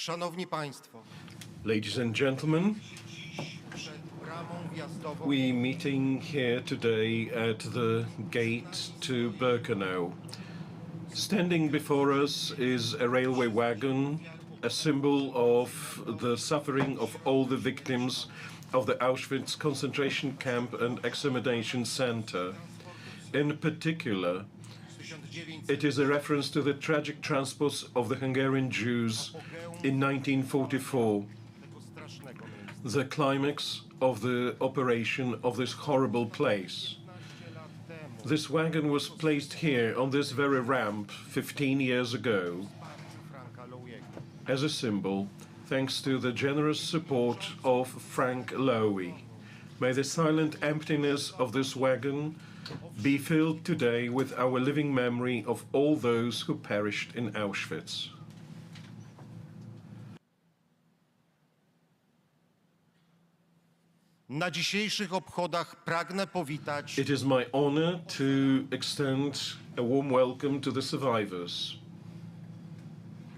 Szanowni Państwo, Ladies and gentlemen, przed bramą wjazdową we're meeting here today at the gate to Birkenau. Standing before us is a railway wagon, a symbol of the suffering of all the victims of the Auschwitz concentration camp and extermination center. In particular, it is a reference to the tragic transports of the Hungarian Jews in 1944, the climax of the operation of this horrible place. This wagon was placed here on this very ramp 15 years ago as a symbol, thanks to the generous support of Frank Lowy. May the silent emptiness of this wagon be filled today with our living memory of all those who perished in Auschwitz. Na dzisiejszych obchodach pragnę powitać It is my honor to extend a warm welcome to the survivors.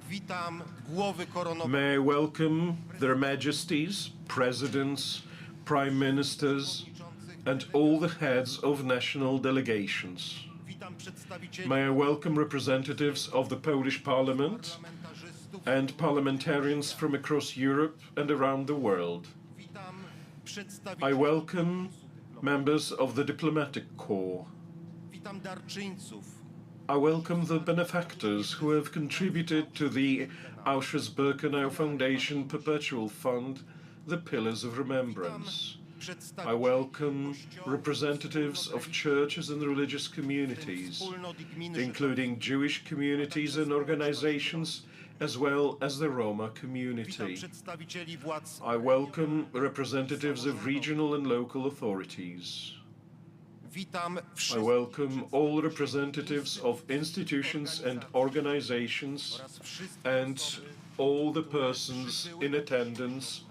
Witam głowy koronowe. May I welcome their majesties, presidents, prime ministers, and all the heads of national delegations. Witam przedstawicieli May I welcome representatives of the Polish Parliament parlamentarzystów. and parliamentarians from across Europe and around the world. Witam I przedstawicieli. welcome members of the diplomatic corps. Witam darczyńców. I welcome the benefactors who have contributed to the Auschwitz-Birkenau Foundation Perpetual Fund, the Pillars of Remembrance. I welcome representatives of churches and religious communities, including Jewish communities and organizations, as well as the Roma community. Przedstawicieli władz. I welcome representatives of regional and local authorities. Witam I wszystkich welcome all representatives of institutions and organizations and all the persons in attendance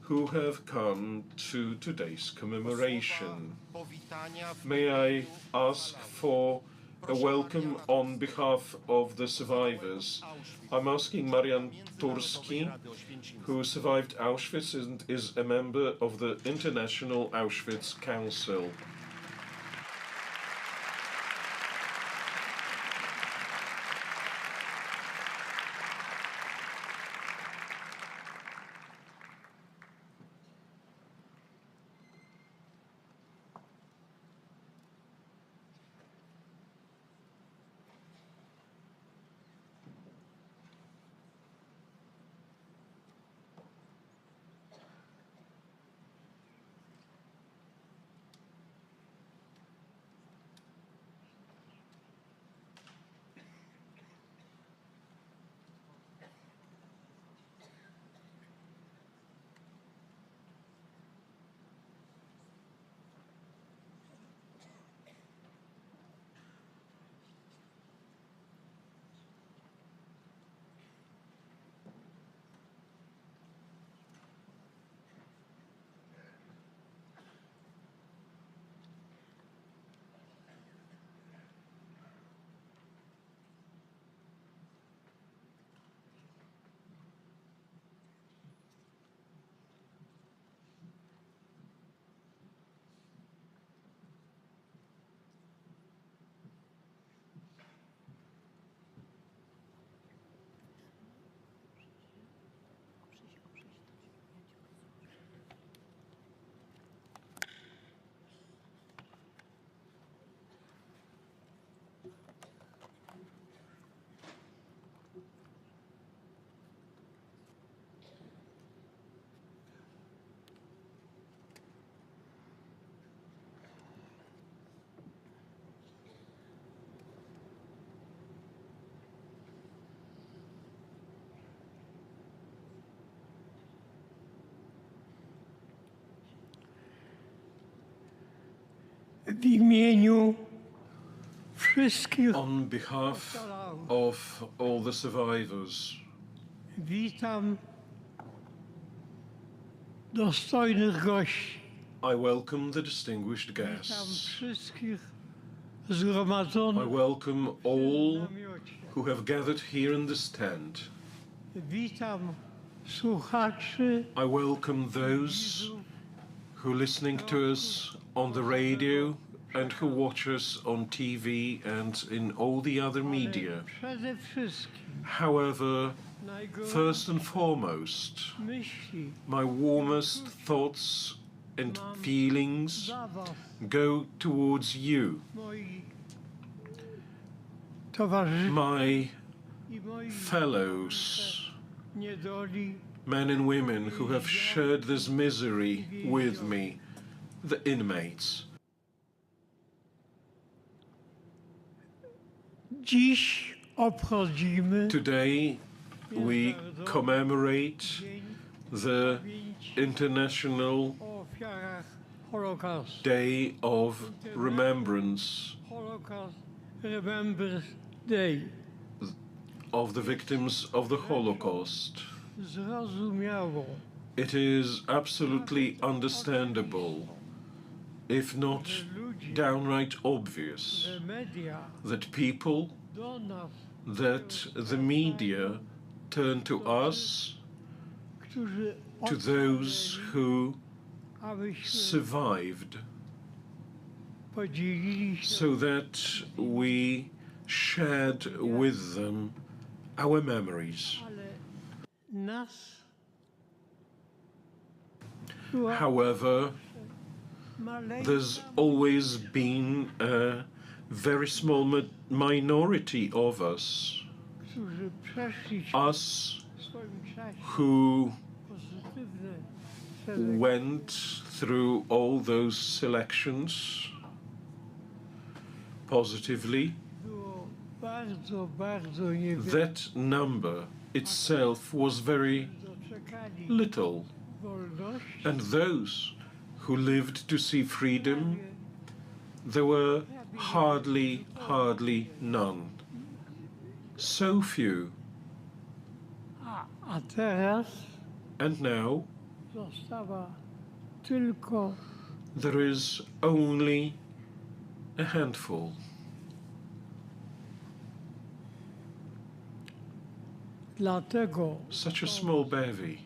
who have come to today's commemoration. powitania w May I ask for a welcome on behalf of the survivors. I'm asking Marian Turski, who survived Auschwitz and is a member of the International Auschwitz Council. W imieniu wszystkich On behalf of all the survivors, witam dostojnych gości. I welcome the distinguished Witam guests. wszystkich I zgromadzonych welcome all w namiocie. who have gathered here in this tent. Witam słuchaczy, I welcome those who are listening to us on the radio and who watch us on TV and in all the other media. przede wszystkim However, najgorsze first and foremost, myśli my warmest thoughts and feelings dla was, go towards you, moi towarzysze my i moi fellows, niedoli, men and women who have shared this misery with me, the inmates. Dziś obchodzimy Today we commemorate Dzień the Pamięci International o ofiarach Holokaustu. Day of Remembrance Holocaust Remembrance Day. of the victims of the Holocaust. Zrozumiało, It is absolutely understandable, if not że ludzie, downright obvious, że media that people, do nas, that the media turn to us, którzy to those who abyśmy survived, podzielili się so that we shared with them our memories. ale nas była However, maleńka there's always been a very small minority of us, którzy przeszli us w swoim czasie who pozytywne selekcje. went through all those selections positively. Było bardzo, bardzo niewiele. That number itself was very Doczekali little, wolności. and those who lived to see freedom, there were hardly none. So few. A teraz And now została tylko there is only a handful. dlatego, Such a small bevy.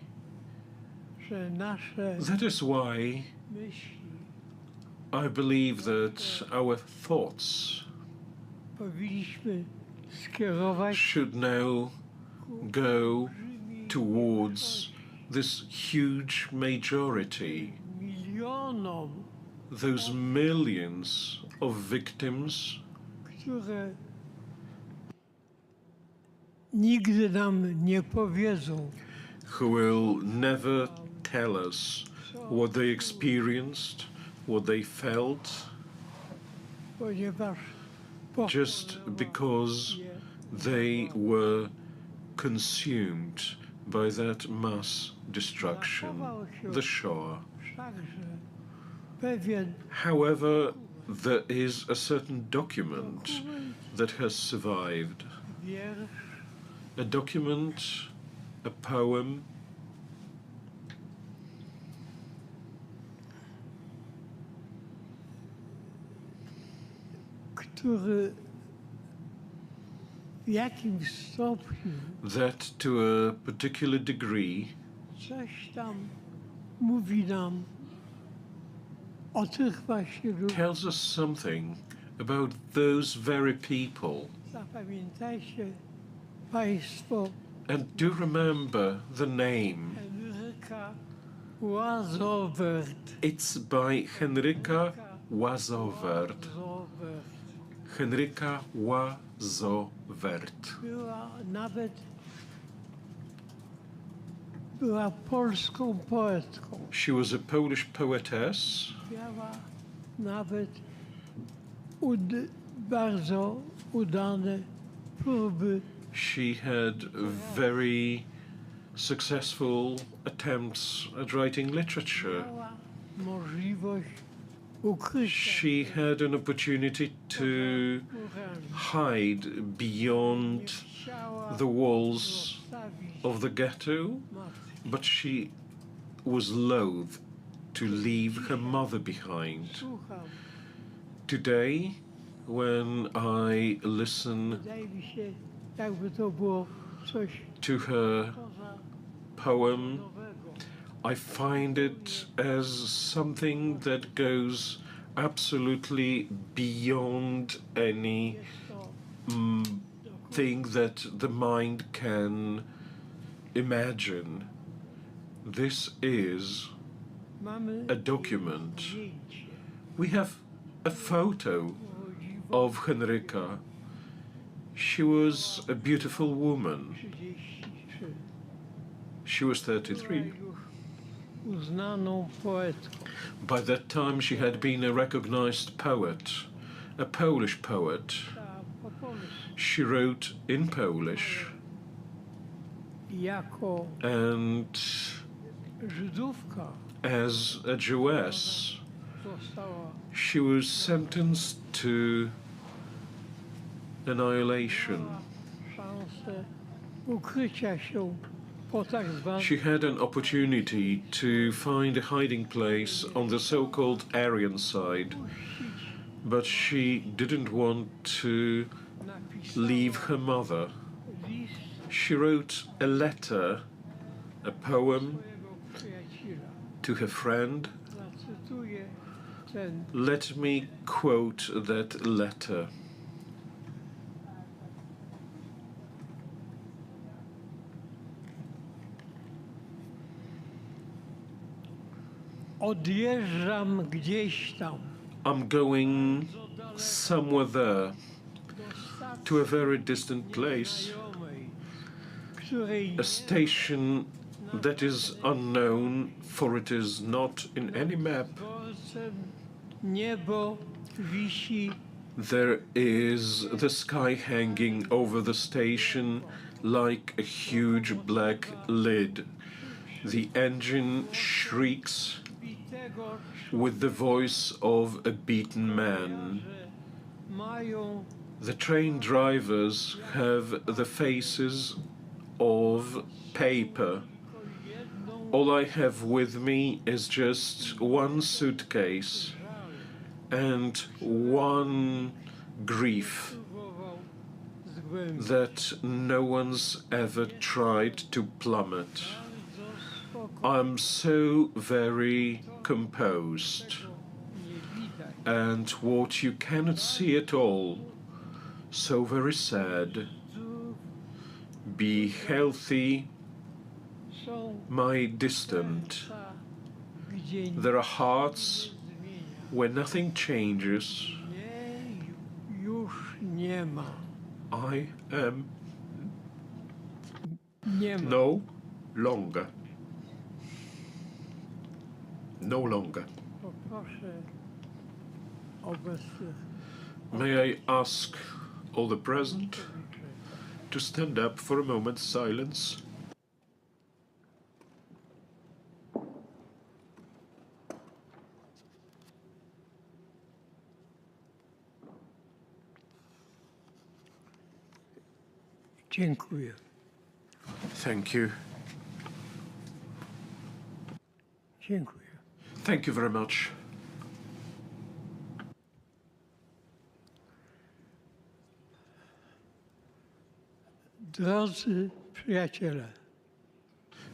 że nasze That is why myśli I believe that our thoughts powinniśmy skierować should now go towards this huge majority, milionom, those millions of victims które nigdy nam nie powiedzą, who will never tell us what they experienced, what they felt, ponieważ just because they were consumed by that mass destruction, the Shoah. wszakże pewien However, there is a certain document that has survived, wiersz, a document, a poem, który w jakimś stopniu that to a particular degree coś tam mówi nam o tych właśnie ludziach. tells us something about those very people. Zapamiętajcie Państwo And do remember the name. Henryka Łazowert. It's by Henryka Łazowert. Henryka Łazowert. Była polską poetką. She was a Polish poetess. Miała nawet bardzo udane próby. She had very successful attempts at writing literature. Miała możliwość ukrycia She had an opportunity to hide beyond chciała the walls zostawić of the ghetto, matkę. but she was loath to leave her mother behind. Słucham. Today, when I listen Wydaje mi się, jakby to było coś to her poza poem, I find it as something that goes absolutely beyond any thing that the mind can imagine. This is a document. We have a photo of Henryka. She was a beautiful woman. She was 33. Uznaną poetką. By that time, she had been a recognized poet, a Polish poet. Po polsku. She wrote in Polish, Jako and Żydówka as a Jewess, została she was sentenced to annihilation. szansę ukrycia się po tak zwanym She had an opportunity to find a hiding place on the so-called Aryan side, but she didn't want to leave her mother. list She wrote a letter, a poem swojego przyjaciela. to her friend. Zacytuję ten Let me quote that letter. Odjeżdżam gdzieś tam I'm going somewhere there, do to a very distant place, znajomej, której a station that is unknown, for it is not in any map. dworcem niebo wisi There is the sky hanging over the station like a huge black lid. The engine shrieks bitego with the voice of a beaten man. że mają The train drivers have the faces of paper. jedną All I have with me is just one suitcase and one grief próbował zgłębić. that no one's ever tried to plummet. Bardzo spokojnie I'm so very composed, nie widać. and what you cannot see at all, so very sad. Be healthy, Są my distant. serca, gdzie There are hearts nic zmienia. where nothing changes. Nie, już nie ma. I am Nie ma. no longer. No longer. Poproszę obecnych May I ask all the present to stand up for a moment's silence? dziękuję. Thank you. Dziękuję. Thank you very much. Drodzy przyjaciele,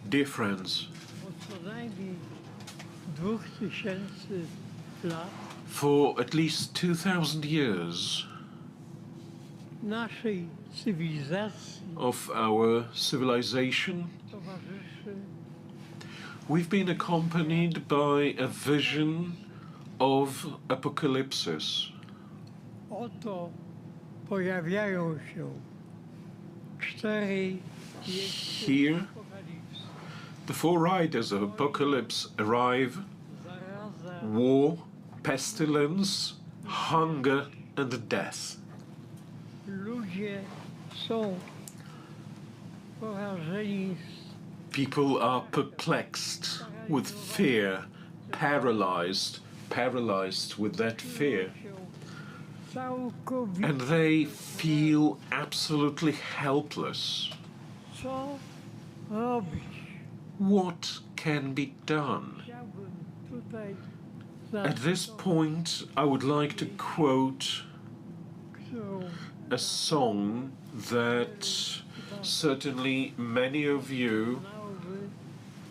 Dear friends, od co najmniej 2000 lat for at least 2000 years naszej cywilizacji of our civilization, towarzyszy we've been accompanied by a vision of apocalypsis. oto pojawiają się 4 jeźdźcy Here, apokalipsy. the four riders of apocalypse arrive: Zaraza, war, pestilence, hunger, and death. ludzie są porażeni People are perplexed with fear, paralyzed with that fear. się całkowicie. And they feel absolutely helpless. Co robić? What can be done? Chciałbym tutaj At this point, I would like to quote którą a song that certainly many of you znałoby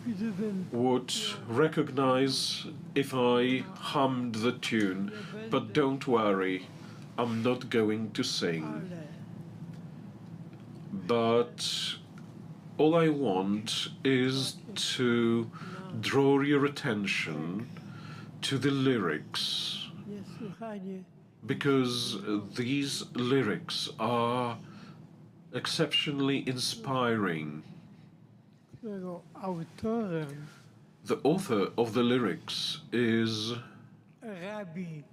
gdybym would recognize if I hummed the tune, but don't worry, I'm not going to sing. ale But all I want is to draw your attention to the lyrics, niesłychanie because these lyrics are exceptionally inspiring. którego autorem The author of the lyrics is Rabbi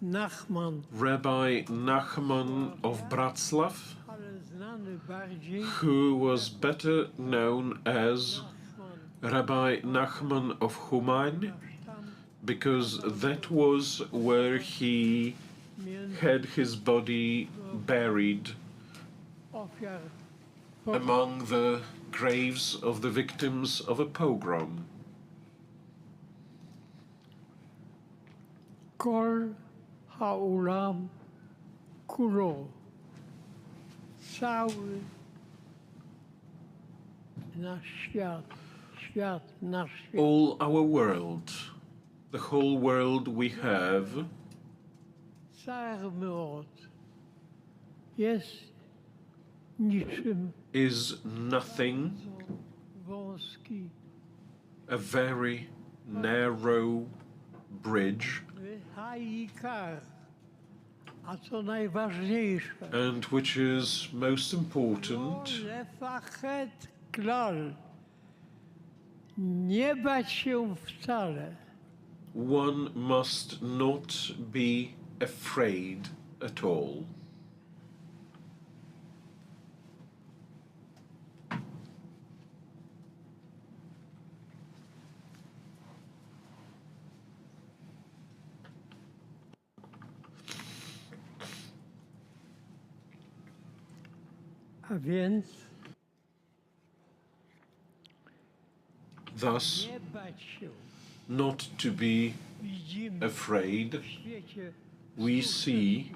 Nachman, Rabbi Nachman of Bratslav, ale znany bardziej who was better known as Nachman, Rabbi Nachman of Humain, tam because that was where he między had his body buried ofiar among the graves of the victims of a pogrom. Kol Ha'olam Kulo. Cały nasz świat, nasz świat All our world, the whole world we have, cały młot jest niczym is nothing, wąski, a very narrow bridge, haikar, a co najważniejsze, and which is most important, lefachet klal, nie bać się wcale. one must not be afraid at all. A więc Thus, nie bać się. not to be Widzimy afraid, w świecie we see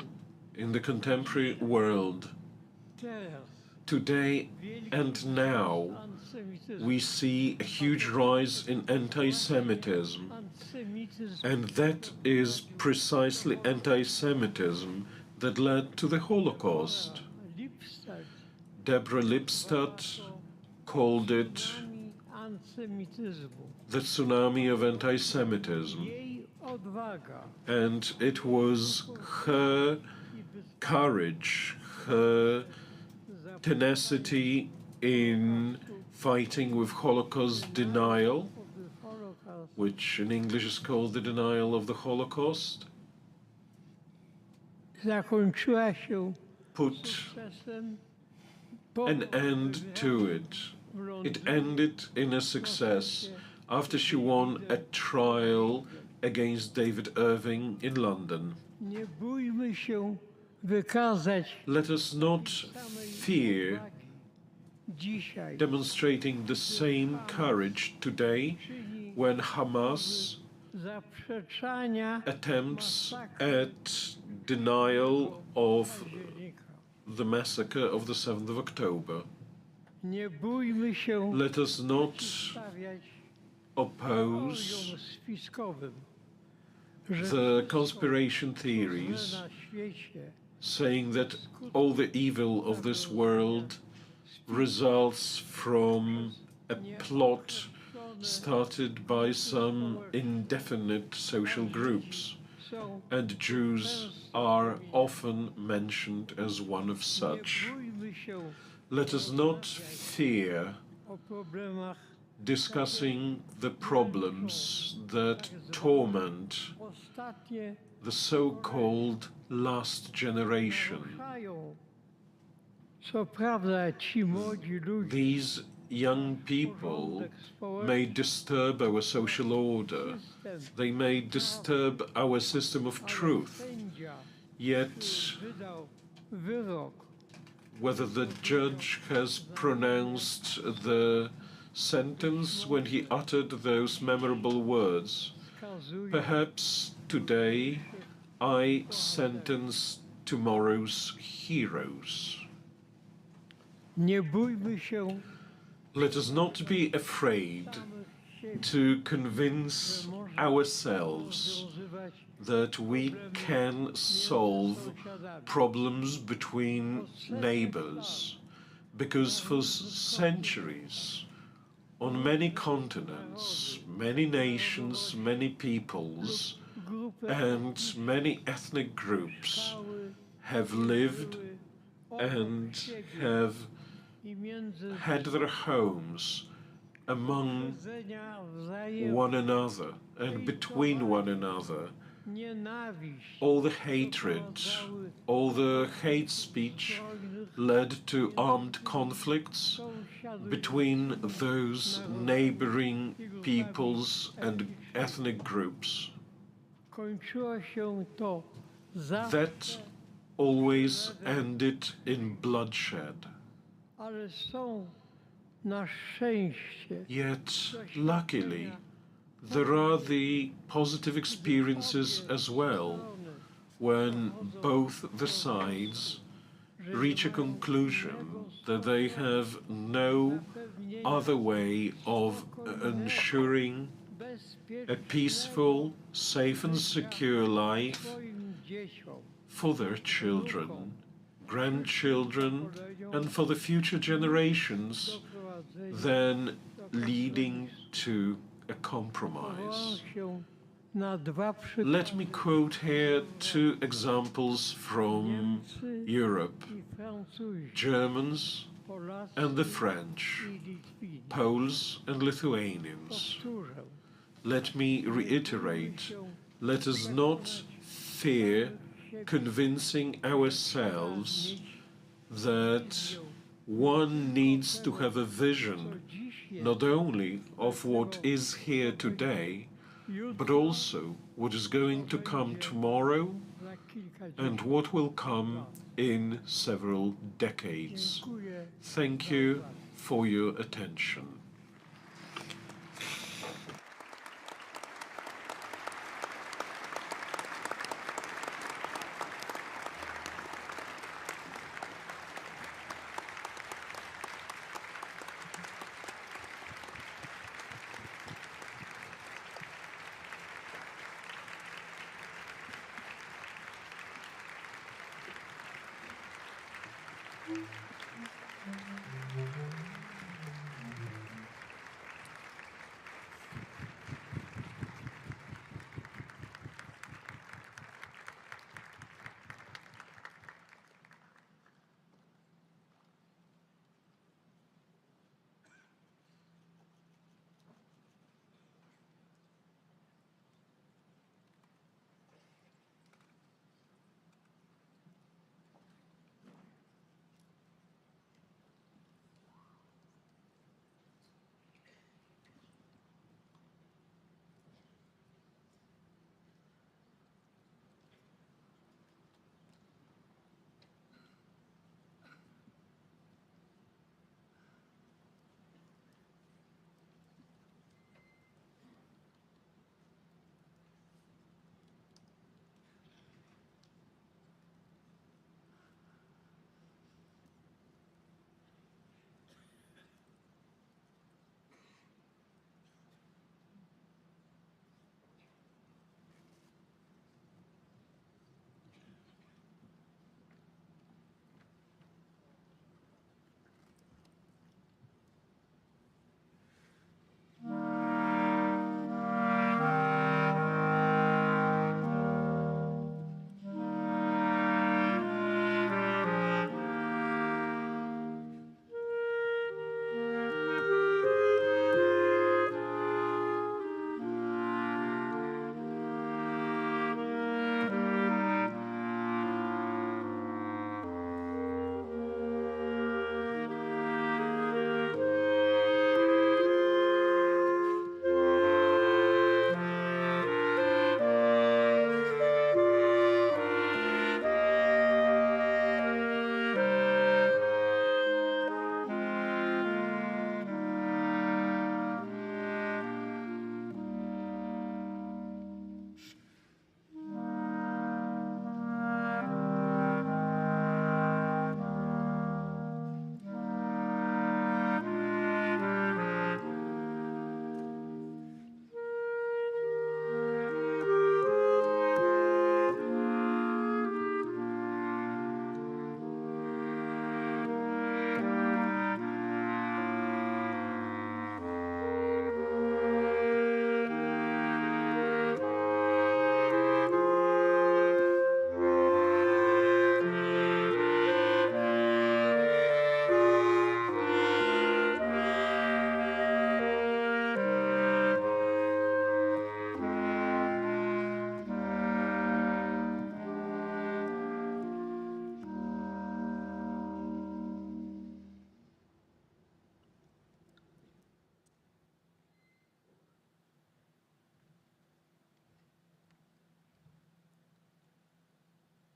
in the contemporary world teraz today and now, antysemityzm, we see a huge rise in anti-Semitism, antysemityzm and that is precisely anti-Semitism that led to the Holocaust. Lipstadt Deborah Lipstadt called it antysemityzmu. the tsunami of anti-Semitism, Jej odwaga and it was her courage, her tenacity in fighting with Holocaust denial, Holocaust which in English is called the denial of the Holocaust, zakończyła się put sukcesem an end to it. w It Londynie. ended in a success after she won a trial against David Irving in London. Nie bójmy się wykazać Let us not samej fear odwagi dzisiaj, demonstrating the same courage today czyli when Hamas zaprzeczania attempts at denial of października. the massacre of the 7th of October. Nie bójmy się Let us not stawiać oppose teoriom spiskowym, że the conspiration złe theories na świecie saying that all the evil of this world results from a plot started by some indefinite social groups, są. and Jews are often mentioned as one of such. Nie bójmy się Let us not fear o problemach discussing the problems that torment ostatnie the so-called last generation. naruszają. Co prawda ci młodzi ludzie These young people may disturb our social order. They may disturb our system of truth. sędzia Yet, wydał wyrok, whether the judge has pronounced the sentence when he uttered those memorable words, wskazuje perhaps today I sentence tomorrow's heroes. nie bójmy się Let us not be afraid samych to convince ourselves that we can solve problems between neighbors, because for centuries, on many continents, many nations, many peoples, and many ethnic groups have lived and have had their homes among one another and between one another. All the hatred, all the hate speech led to armed conflicts between those neighboring peoples and ethnic groups. That always ended in bloodshed. Yet, luckily, there are the positive experiences as well, when both the sides reach a conclusion that they have no other way of ensuring a peaceful, safe and secure life for their children, grandchildren, and for the future generations, than leading to a compromise. Let me quote here two examples from Europe: Germans and the French, Poles and Lithuanians. Let me reiterate, let us not fear convincing ourselves that one needs to have a vision not only of what is here today, but also what is going to come tomorrow and what will come in several decades. Thank you for your attention.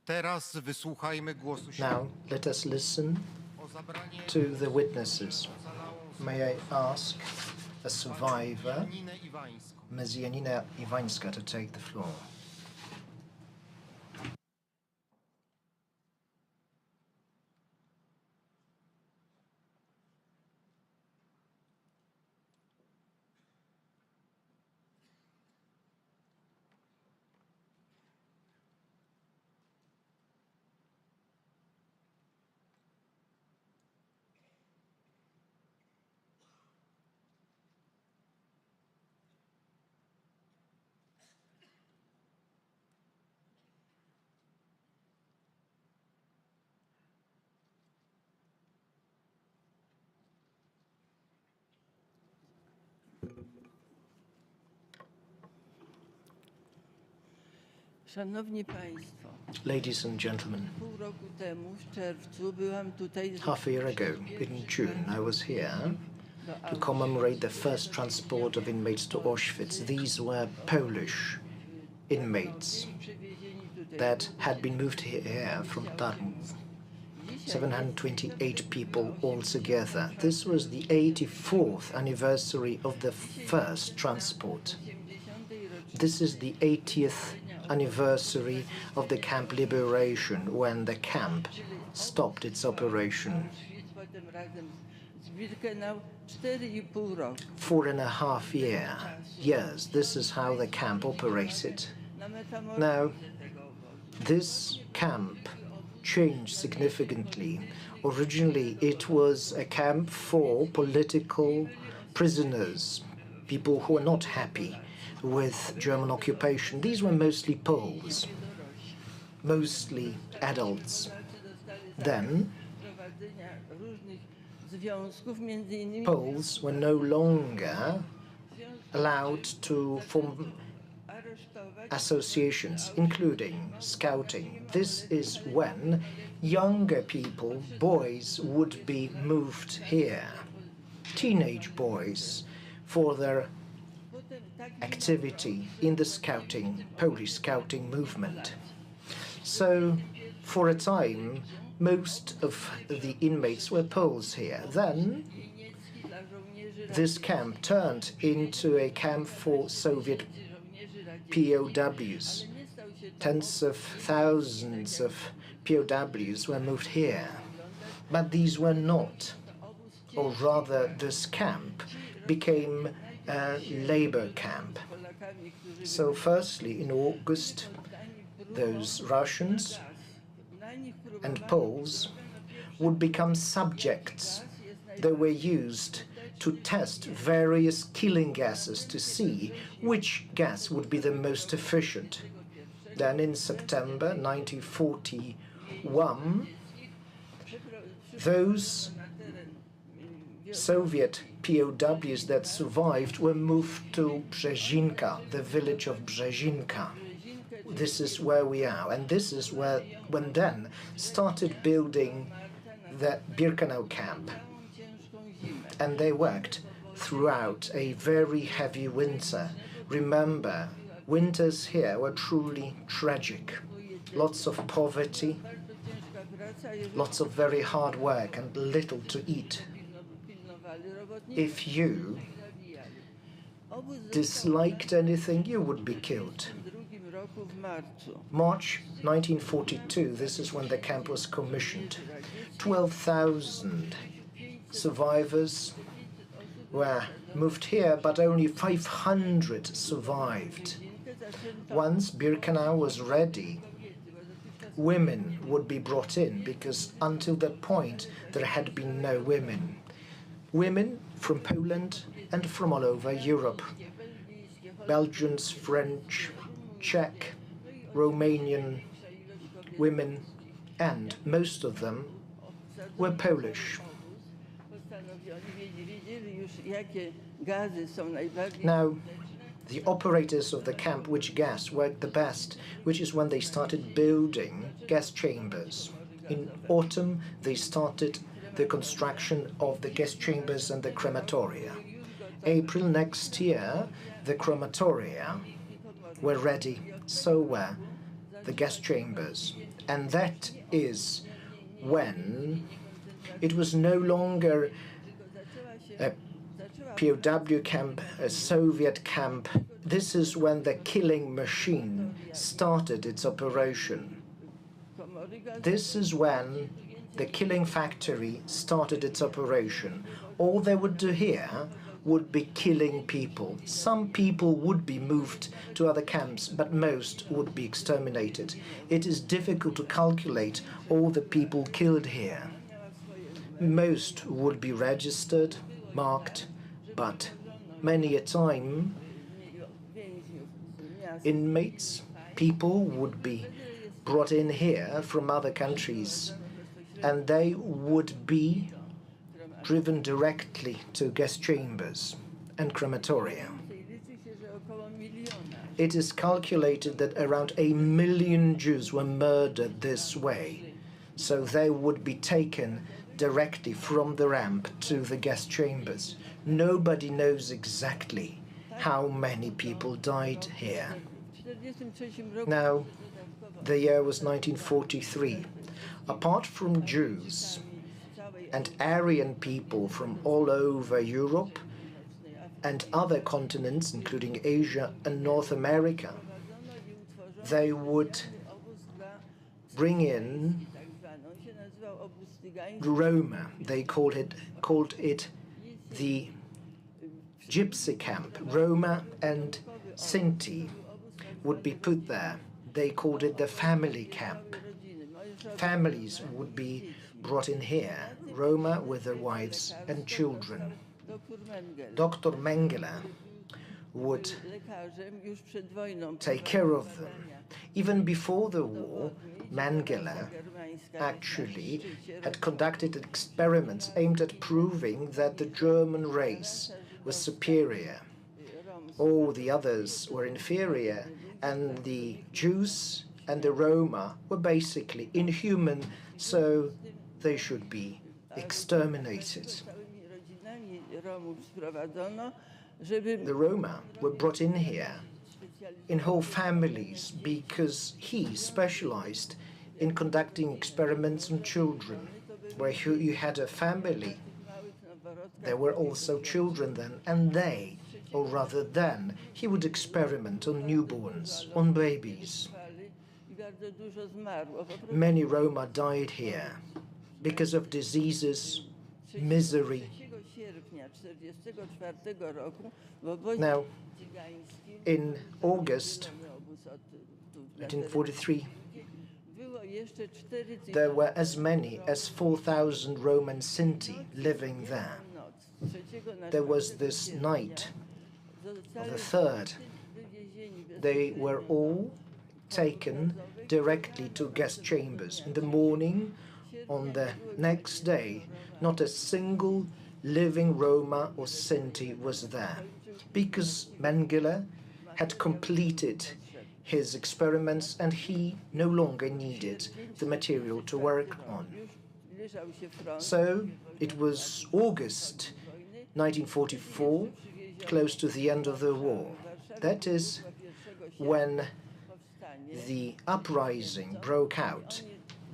Teraz wysłuchajmy głosu Now, let us listen o zabranie to the witnesses. May I ask a survivor, Janinę Iwańską. Ms. Janina Iwańska, to take the floor. Szanowni Państwo, Ladies and gentlemen, pół roku temu, w czerwcu, byłam tutaj... half a year ago, in June, I was here to commemorate the first transport of inmates to Auschwitz. These were Polish inmates that had been moved here from Tarnów. 728 people altogether. This was the 84th anniversary of the first transport. This is the 80th anniversary of the camp liberation, when the camp stopped its operation. 4.5 years. This is how the camp operated. Now, this camp changed significantly. Originally, it was a camp for political prisoners, people who were not happy with German occupation. These were mostly Poles, mostly adults. Then, Poles were no longer allowed to form associations, including scouting. This is when younger people, boys, would be moved here, teenage boys, for their activity in the scouting, Polish scouting movement. So, for a time, most of the inmates were Poles here. Then, this camp turned into a camp for Soviet POWs. Tens of thousands of POWs were moved here. But these were not, or rather, this camp became a labor camp. So firstly, in August, those Russians and Poles would become subjects. They were used to test various killing gases to see which gas would be the most efficient. Then in September 1941, those Soviet POWs that survived were moved to Brzezinka, the village of Brzezinka. This is where we are, and this is where, when then started building the Birkenau camp. And they worked throughout a very heavy winter. Remember, winters here were truly tragic. Lots of poverty, lots of very hard work, and little to eat. If you disliked anything, you would be killed. March 1942, this is when the camp was commissioned. 12,000 survivors were moved here, but only 500 survived. Once Birkenau was ready, women would be brought in, because until that point there had been no women. Women from Poland and from all over Europe. Belgians, French, Czech, Romanian women, and most of them were Polish. Now, the operators of the camp, which gas worked the best, which is when they started building gas chambers. In autumn, they started the construction of the gas chambers and the crematoria. April next year, the crematoria were ready. So were the gas chambers. And that is when it was no longer a POW camp, a Soviet camp. This is when the killing machine started its operation. This is when the killing factory started its operation. All they would do here would be killing people. Some people would be moved to other camps, but most would be exterminated. It is difficult to calculate all the people killed here. Most would be registered, marked, but many a time inmates, people would be brought in here from other countries, and they would be driven directly to gas chambers and crematoria. It is calculated that around 1 million Jews were murdered this way, so they would be taken directly from the ramp to the gas chambers. Nobody knows exactly how many people died here. Now, the year was 1943. Apart from Jews and Aryan people from all over Europe and other continents, including Asia and North America, they would bring in Roma. They called it the Gypsy camp. Roma and Sinti would be put there. They called it the family camp. Families would be brought in here, Roma with their wives and children. Dr. Mengele would take care of them. Even before the war, Mengele actually had conducted experiments aimed at proving that the German race was superior. All the others were inferior, and the Jews and the Roma were basically inhuman, so they should be exterminated. The Roma were brought in here in whole families because he specialized in conducting experiments on children. Where you had a family, there were also children then, and they, or rather then, he would experiment on newborns, on babies. Many Roma died here because of diseases, misery. Now, in August 1943, there were as many as 4,000 Roman Sinti living there. There was this night of the 3rd. They were all taken directly to gas chambers. In the morning, on the next day, not a single living Roma or Sinti was there, because Mengele had completed his experiments and he no longer needed the material to work on. So it was August 1944, close to the end of the war. That is when the uprising broke out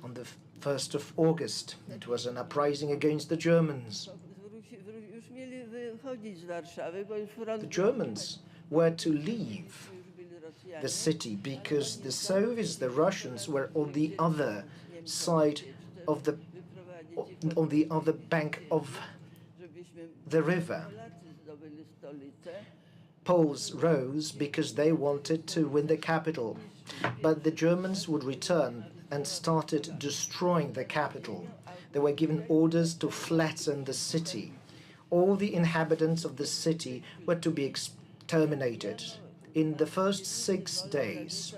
on the 1st of August. It was an uprising against the Germans. The Germans were to leave the city because the Soviets, the Russians, were on the other side of on the other bank of the river. Poles rose because they wanted to win the capital, but the Germans would return and started destroying the capital. They were given orders to flatten the city. All the inhabitants of the city were to be exterminated. In the first 6 days,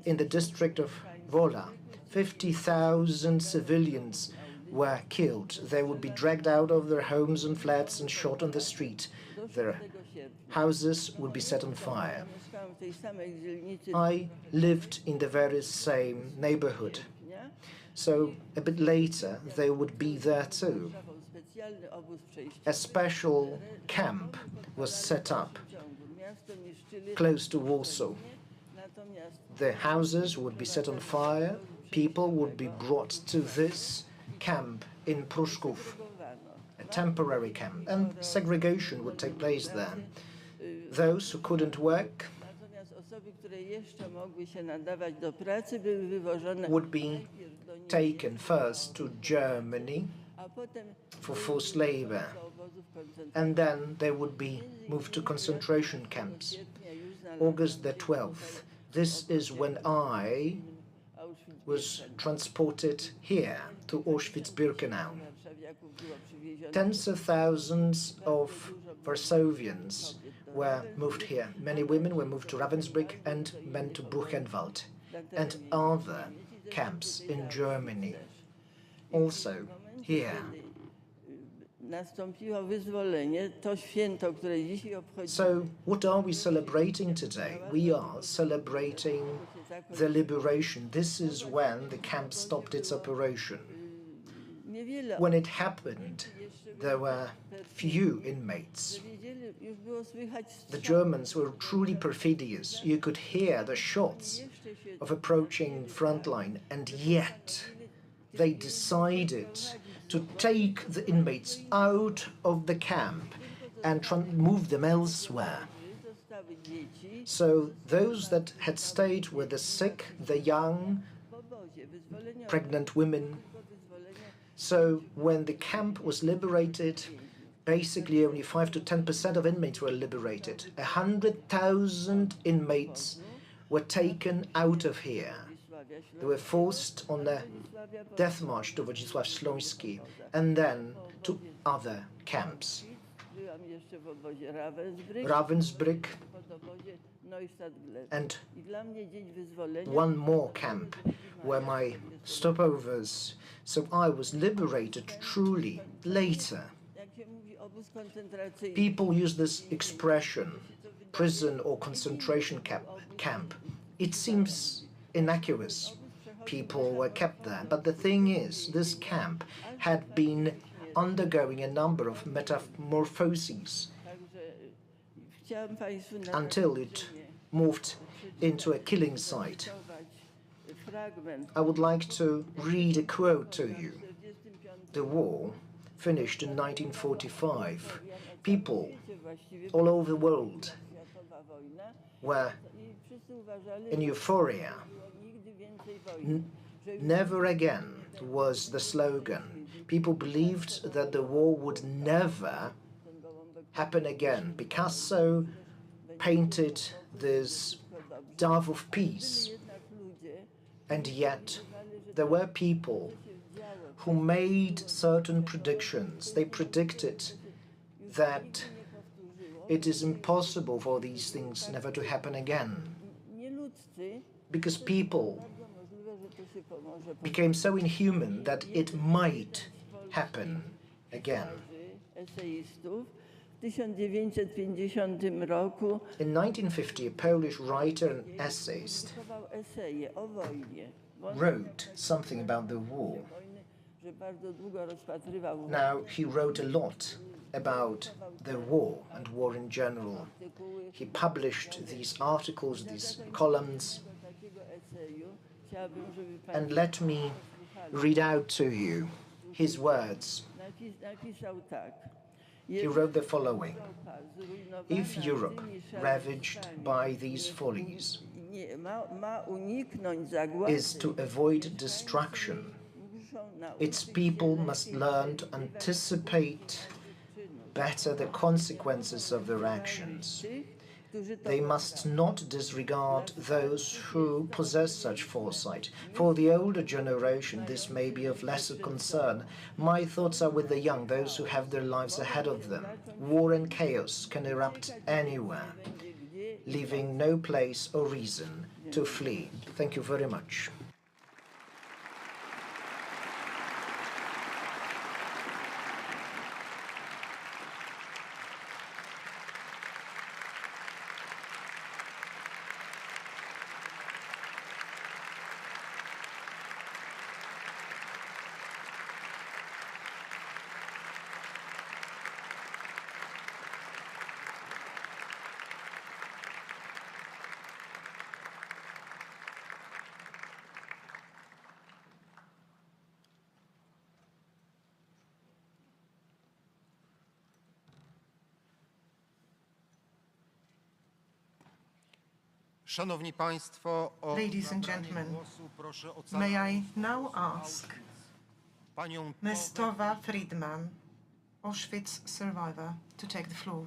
in the district of Wola, 50,000 civilians were killed. They would be dragged out of their homes and flats and shot on the street. Their houses would be set on fire. I lived in the very same neighborhood. So a bit later, they would be there too. A special camp was set up close to Warsaw. The houses would be set on fire. People would be brought to this camp in Pruszków, a temporary camp, and segregation would take place there. Those who couldn't work would be taken first to Germany for forced labor, and then they would be moved to concentration camps. August the 12th, this is when I was transported here to Auschwitz-Birkenau. Tens of thousands of Warsavians were moved here. Many women were moved to Ravensbrück and men to Buchenwald and other camps in Germany. Also here. So, what are we celebrating today? We are celebrating the liberation. This is when the camp stopped its operation. When it happened, there were few inmates. The Germans were truly perfidious. You could hear the shots of approaching frontline, and yet they decided to take the inmates out of the camp and move them elsewhere. So those that had stayed were the sick, the young, pregnant women. So when the camp was liberated, basically only 5 to 10% of inmates were liberated. 100,000 inmates were taken out of here. They were forced on the death march to Wodzisław Śląski and then to other camps. Ravensbrück and one more camp were my stopovers. So I was liberated truly later. People use this expression, prison or concentration camp. It seems innocuous. People were kept there. But the thing is, this camp had been undergoing a number of metamorphoses until it morphed into a killing site. I would like to read a quote to you. The war finished in 1945. People all over the world were in euphoria. Never again was the slogan. People believed that the war would never happen again. Picasso painted this dove of peace. And yet, there were people who made certain predictions. They predicted that it is impossible for these things never to happen again. Because people became so inhuman that it might happen again. In 1950, a Polish writer and essayist wrote something about the war. Now, he wrote a lot about the war and war in general. He published these articles, these columns, and let me read out to you his words. He wrote the following: if Europe, ravaged by these follies, is to avoid destruction, its people must learn to anticipate better the consequences of their actions. They must not disregard those who possess such foresight. For the older generation, this may be of lesser concern. My thoughts are with the young, those who have their lives ahead of them. War and chaos can erupt anywhere, leaving no place or reason to flee. Thank you very much. Szanowni Państwo, o Ladies and zabranie gentlemen, głosu proszę o may I całą now ask panią Ms. Tova Friedman, Auschwitz survivor, to take the floor.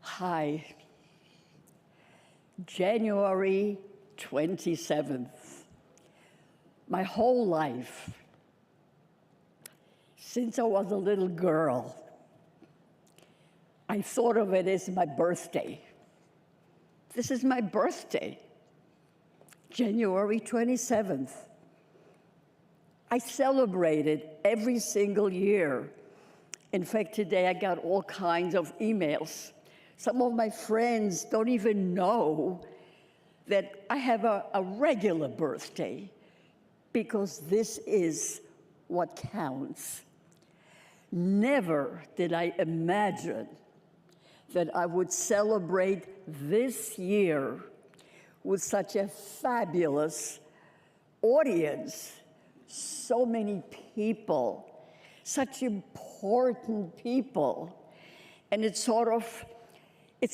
Hi. January 27th. My whole life, since I was a little girl, I thought of it as my birthday. This is my birthday, January 27th. I celebrate it every single year. In fact, today I got all kinds of emails. Some of my friends don't even know that I have a regular birthday, because this is what counts. Never did I imagine that I would celebrate this year with such a fabulous audience, so many people, such important people. And it's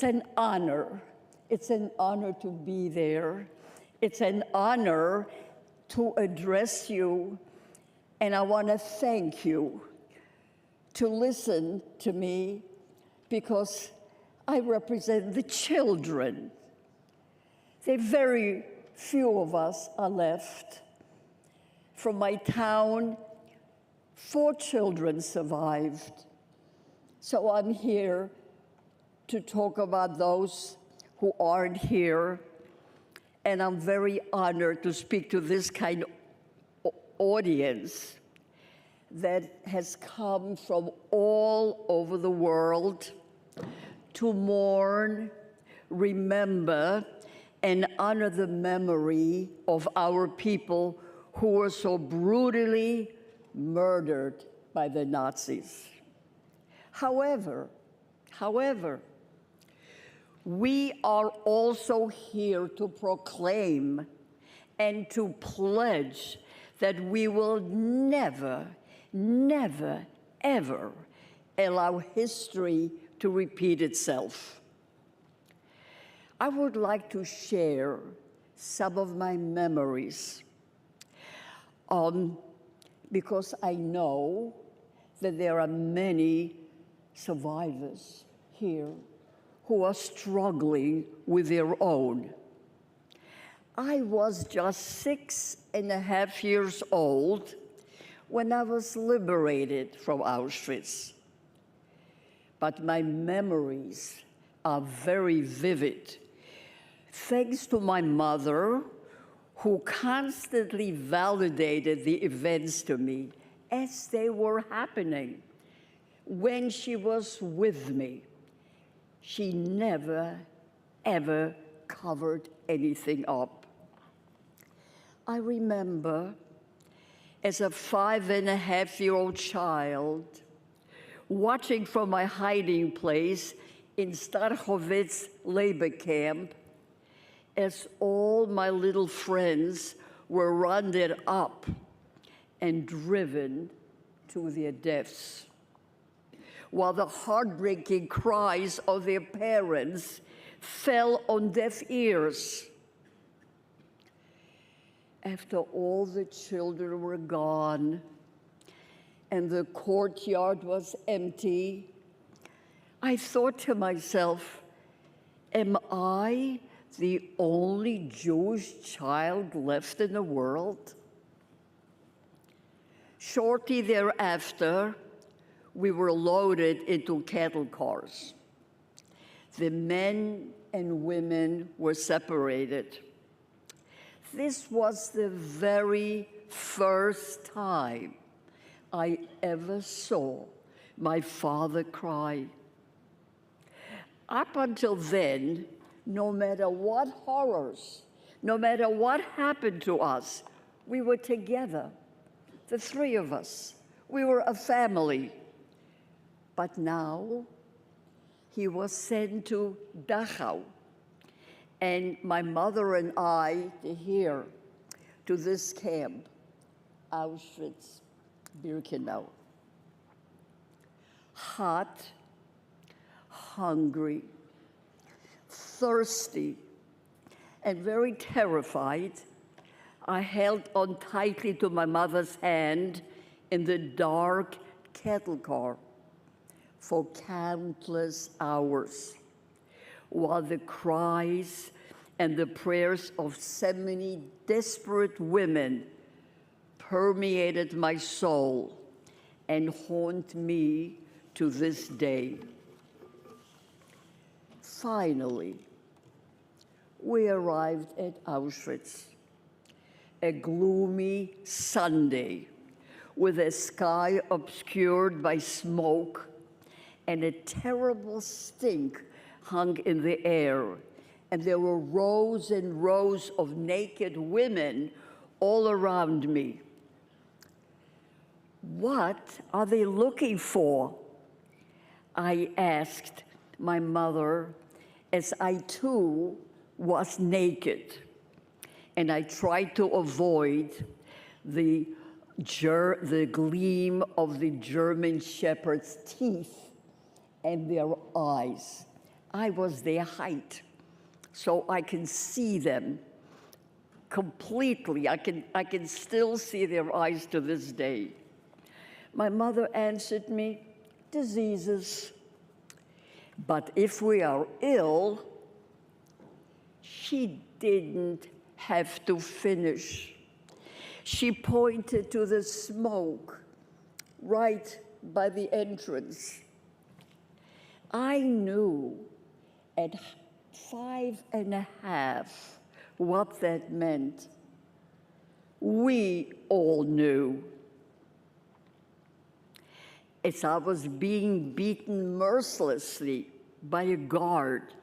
an honor. It's an honor to be there. It's an honor to address you. And I want to thank you to listen to me, because I represent the children. There are very few of us are left. From my town, 4 children survived. So I'm here to talk about those who aren't here. And I'm very honored to speak to this kind of audience that has come from all over the world to mourn, remember, and honor the memory of our people who were so brutally murdered by the Nazis. However, we are also here to proclaim and to pledge that we will never, never, ever allow history to repeat itself. I would like to share some of my memories, because I know that there are many survivors here who are struggling with their own. I was just 6.5 years old when I was liberated from Auschwitz. But my memories are very vivid, thanks to my mother, who constantly validated the events to me as they were happening. When she was with me, she never, ever covered anything up. I remember as a 5.5-year-old child watching from my hiding place in Starchowitz labor camp as all my little friends were rounded up and driven to their deaths, while the heartbreaking cries of their parents fell on deaf ears. After all the children were gone and the courtyard was empty, I thought to myself, am I the only Jewish child left in the world? Shortly thereafter, we were loaded into cattle cars. The men and women were separated. This was the very first time I ever saw my father cry. Up until then, no matter what horrors, no matter what happened to us, we were together. the three of us. We were a family. But now he was sent to Dachau, and my mother and I here to this camp, Auschwitz, Birkenau. Hot, hungry, thirsty, and very terrified, I held on tightly to my mother's hand in the dark cattle car for countless hours, while the cries and the prayers of so many desperate women permeated my soul and haunt me to this day. Finally, we arrived at Auschwitz, a gloomy Sunday with a sky obscured by smoke and a terrible stink hung in the air. And there were rows and rows of naked women all around me. What are they looking for? I asked my mother as I too was naked. And I tried to avoid the gleam of the German shepherd's teeth and their eyes. I was their height, so I can see them completely. I can still see their eyes to this day. My mother answered me, diseases. But if we are ill, she didn't have to finish. She pointed to the smoke right by the entrance. I knew at 5.5 what that meant. We all knew. As I was being beaten mercilessly by a guard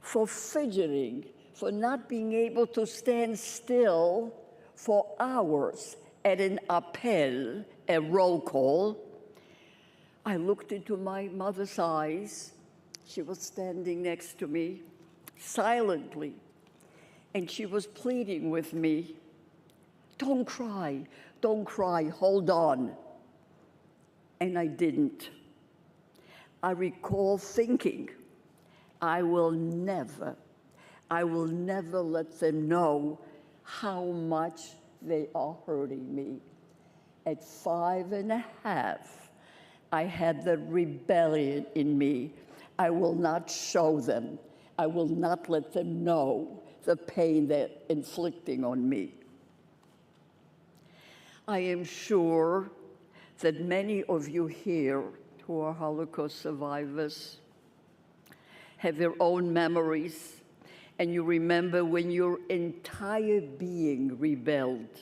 for fidgeting, for not being able to stand still for hours at an appel, a roll call, I looked into my mother's eyes. She was standing next to me, silently, and she was pleading with me, don't cry, hold on. And I didn't. I recall thinking, I will never let them know how much they are hurting me. At 5.5, I had the rebellion in me. I will not show them. I will not let them know the pain they're inflicting on me. I am sure that many of you here who are Holocaust survivors have their own memories, and you remember when your entire being rebelled,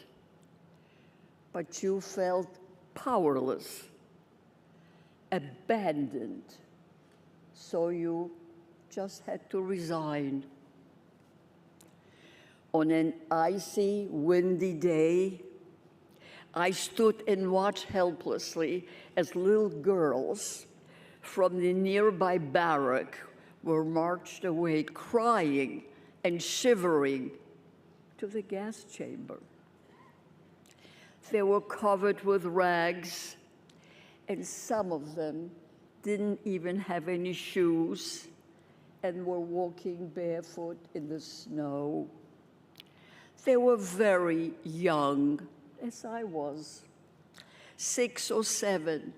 but you felt powerless, abandoned, so you just had to resign. On an icy, windy day, I stood and watched helplessly as little girls from the nearby barrack were marched away, crying and shivering, to the gas chamber. They were covered with rags, and some of them didn't even have any shoes and were walking barefoot in the snow. They were very young, as I was, 6 or 7,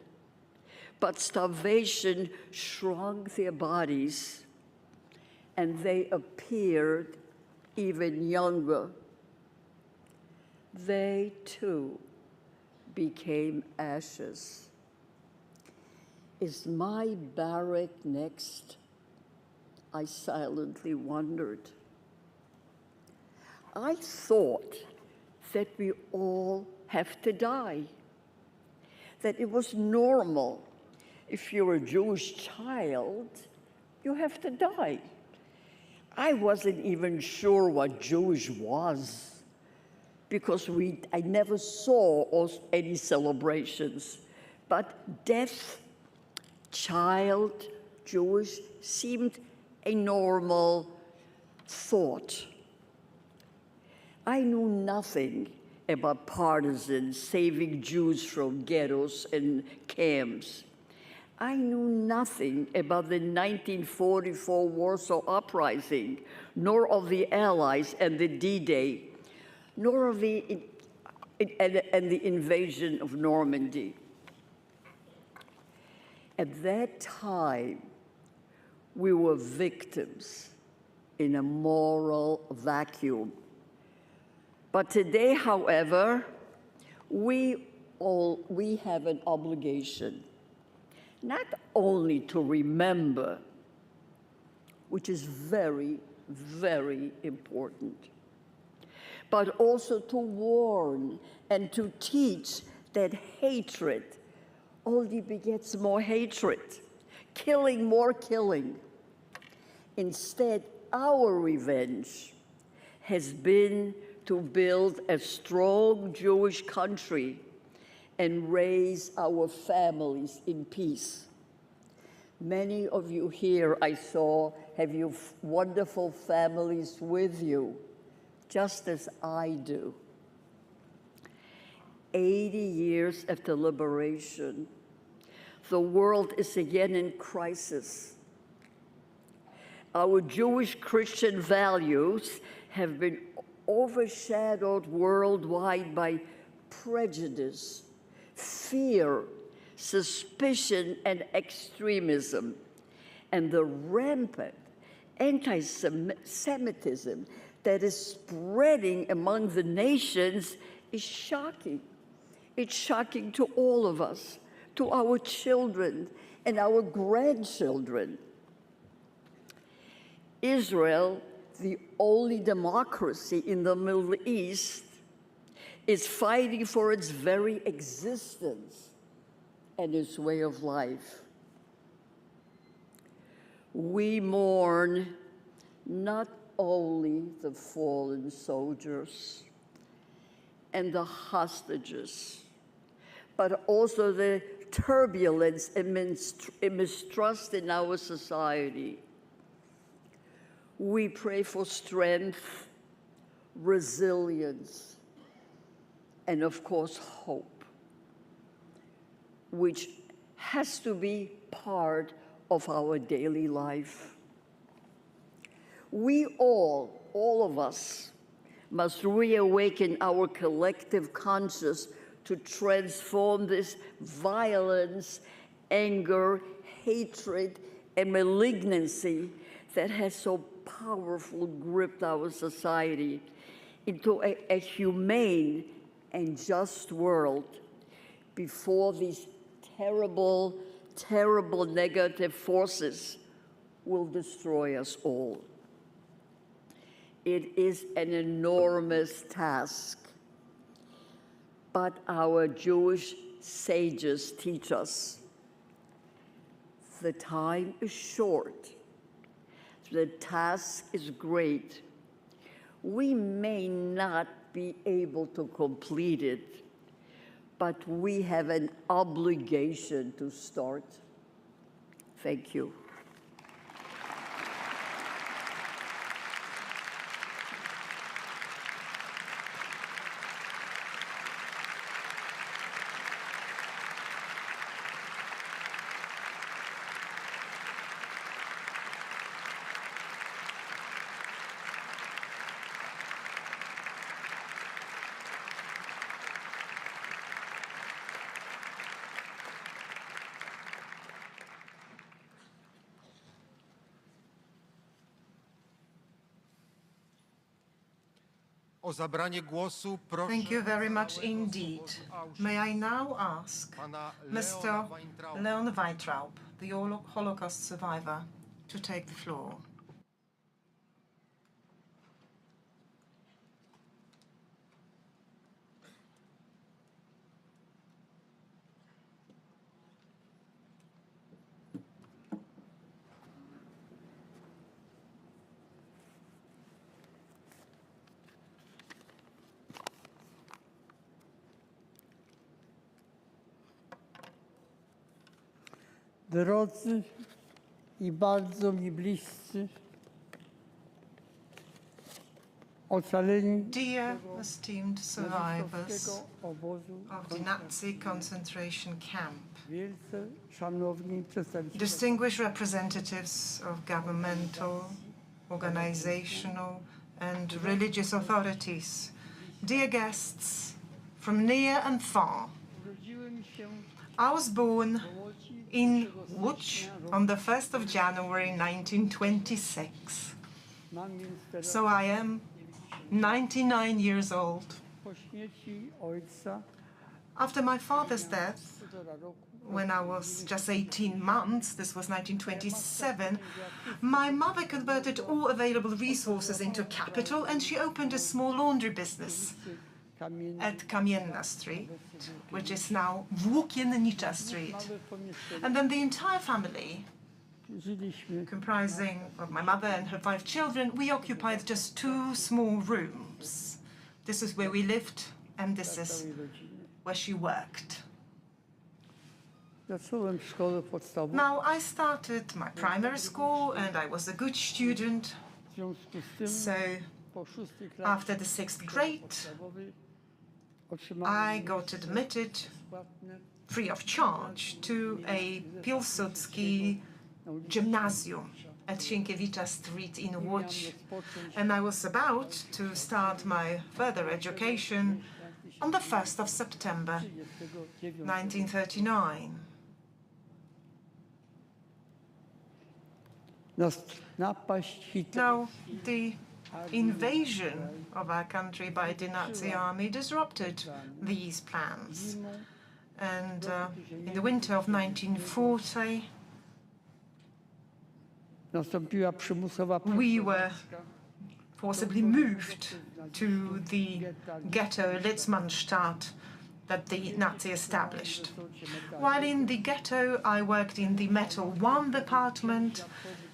but starvation shrunk their bodies, and they appeared even younger. They too became ashes. Is my barrack next? I silently wondered. I thought that we all have to die, that it was normal. If you're a Jewish child, you have to die. I wasn't even sure what Jewish was. because I never saw any celebrations, but deaf, child, Jewish, seemed a normal thought. I knew nothing about partisans saving Jews from ghettos and camps. I knew nothing about the 1944 Warsaw Uprising, nor of the Allies and the D-Day, nor of the invasion of Normandy. At that time, we were victims in a moral vacuum. But today, however, we have an obligation, not only to remember, which is very, very important, but also to warn and to teach that hatred only begets more hatred, killing more killing. Instead, our revenge has been to build a strong Jewish country and raise our families in peace. Many of you here, I saw, have your wonderful families with you, just as I do. 80 years after liberation, the world is again in crisis. Our Jewish Christian values have been overshadowed worldwide by prejudice, fear, suspicion, and extremism. And the rampant anti-Semitism that is spreading among the nations is shocking. It's shocking to all of us, to our children and our grandchildren. Israel, the only democracy in the Middle East, is fighting for its very existence and its way of life. We mourn not only the fallen soldiers and the hostages, but also the turbulence and mistrust in our society. We pray for strength, resilience, and of course, hope, which has to be part of our daily life. We all of us, must reawaken our collective conscience to transform this violence, anger, hatred, and malignancy that has so powerfully gripped our society into a humane and just world before these terrible, terrible negative forces will destroy us all. It is an enormous task, but our Jewish sages teach us the time is short. The task is great. We may not be able to complete it, but we have an obligation to start. Thank you. O zabranie głosu proszę Thank you very much indeed. May I now ask pana Mr. Weintraub, Leon Weintraub, the Holocaust survivor, to take the floor. Drodzy i bardzo mi bliscy, ocaleni Dear esteemed survivors nazistowskiego obozu, of the Nazi concentration camp, wielce szanowni przedstawiciele distinguished representatives of governmental, organizational, and religious authorities, dear guests from near and far, urodziłem się I was born w Łodzi in Łódź on the 1st of January 1926. mam więc teraz So I am 99 years old. po śmierci ojca After my father's death, 1,5 roku when I was just 18 months, this was 1927, my mother converted all available resources into capital and she opened a small laundry business kamienny at Kamienna Street, which is now Włókiennicza Street. małe pomieszczenie. And then the entire family, Żyliśmy comprising of my mother and her 5 children, we occupied just 2 small rooms. This is where we lived and this is całej rodziny. where she worked. Zacząłem w szkole podstawowej. Now, I started my primary school and I was a good student. W związku z tym So po 6. klasie after the 6th grade, podstawowej otrzymałem I got admitted bezpłatne free of charge to a Pilsudski gymnasium at Sienkiewicza Street in Łódź. And I was about to start my further education on the 1st of September 1939. Napaść Hitlera Now, the invasion of our country by the Nazi army disrupted these plans. And in the winter of 1940, nastąpiła przymusowa we were forcibly moved to the ghetto Litzmannstadt that the Nazi established. While in the ghetto, I worked in the Metal 1 department,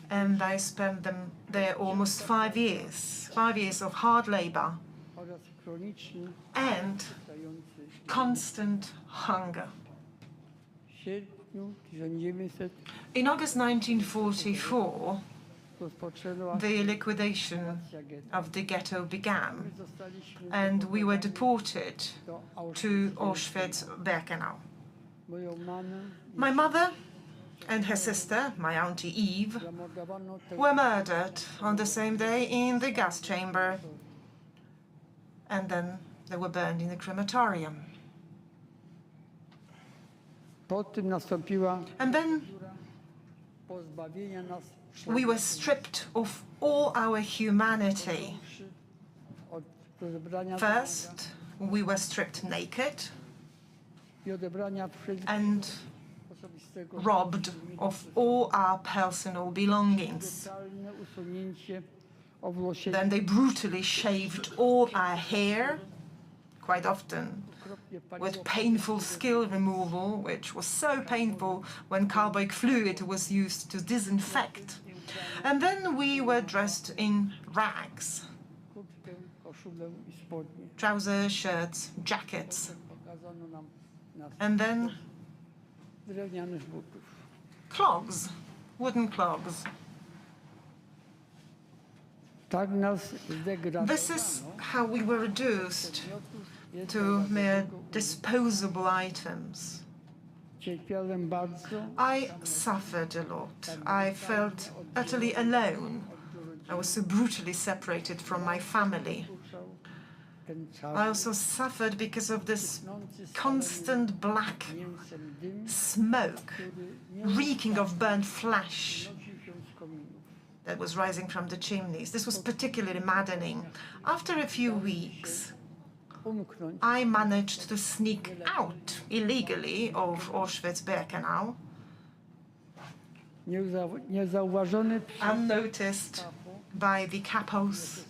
and I spent there almost 5 years. 5 years of hard labor oraz chroniczny and stający constant hunger. w sierpniu 1900 In August 1944, rozpoczęła the liquidation getta. of the ghetto began, Zostaliśmy and we were deported do to Auschwitz-Birkenau. Moją mamę My mother and her sister, my auntie Eve, zamordowano were murdered on the same day in the gas chamber, and then they were burned in the crematorium. Po tym nastąpiła And then pozbawienia nas we were stripped of all our humanity. od rozebrania First, we were stripped naked i odebrania wszelkiego and osobistego robbed of all our personal belongings. brutalne usunięcie owłosienia Then they brutally shaved all our hair, quite often okropnie with paliło painful skill removal, which was so painful when carbolic fluid was used to disinfect. And then we were dressed in rags, kurtkę, koszulę i spodnie. trousers, shirts, jackets, Pokazano nam nas and then drewnianych butów. clogs, wooden clogs. Tak nas zdegradowano. This is how we were reduced Jest to mere disposable items. Cierpiałem bardzo. I suffered a lot. I felt utterly alone. I was so brutally separated from my family. Ten I czas also suffered because of this tnący z constant black mięsem dym, smoke, który nie reeking of burnt flesh unosił się z kominów. that was rising from the chimneys. This was particularly maddening. After a few weeks, Umknąć I managed to sneak out illegally of Auschwitz-Birkenau, niezauważony przez unnoticed by the capos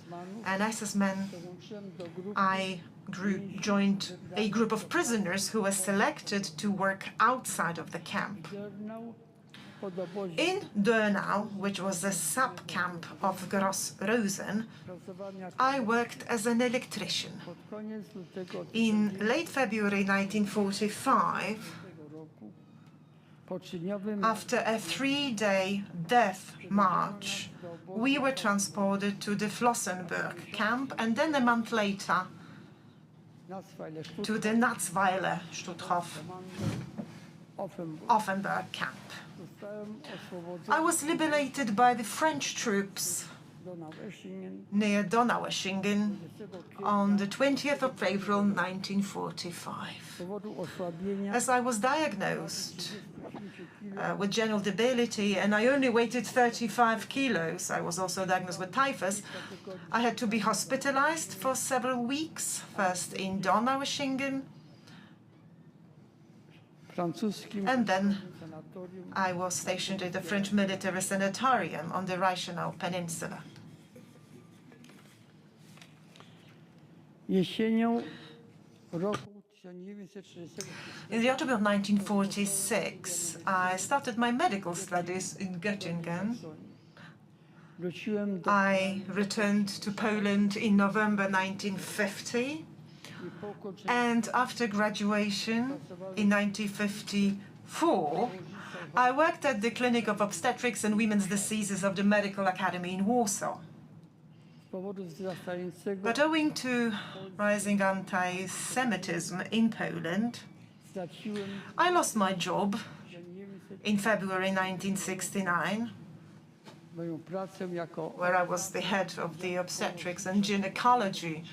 and SS men. dołączyłem do grupy Joined a group of prisoners who were selected to work outside of the camp. Dernau pod obozie In Dernau, which was a sub-camp of Gross Rosen, pracowałem jako I worked as an electrician. pod koniec lutego In late February 1945, roku Po 3-dniowym After a 3-day death march, we were transported to the Flossenburg camp and then a month later Natzweiler to the Natzweiler Stutthof Offenburg Offenburg camp. zostałem oswobodzony I was liberated by the French troops do Naueschingen near Donaueschingen on the 20th of April 1945. z powodu osłabienia As I was diagnosed with general debility and I only weighted 35 kilos, I was also diagnosed with typhus, I had to be hospitalized for several weeks, first in Donaueschingen, francuskim and then sanatorium I was stationed at the French military sanatorium on the Reichenau Peninsula. jesienią roku 1946 In the autumn of 1946, I started my medical studies in Göttingen. wróciłem do I returned to Poland in November 1950, i po ukończeniu and after graduation in 1954, I worked at the Clinic of Obstetrics and Women's Diseases of the Medical Academy in Warsaw. z powodu wzrastającego But owing to rising anti-Semitism in Poland, straciłem I lost my job in February 1969, moją pracę jako where I was the head of the obstetrics and gynecology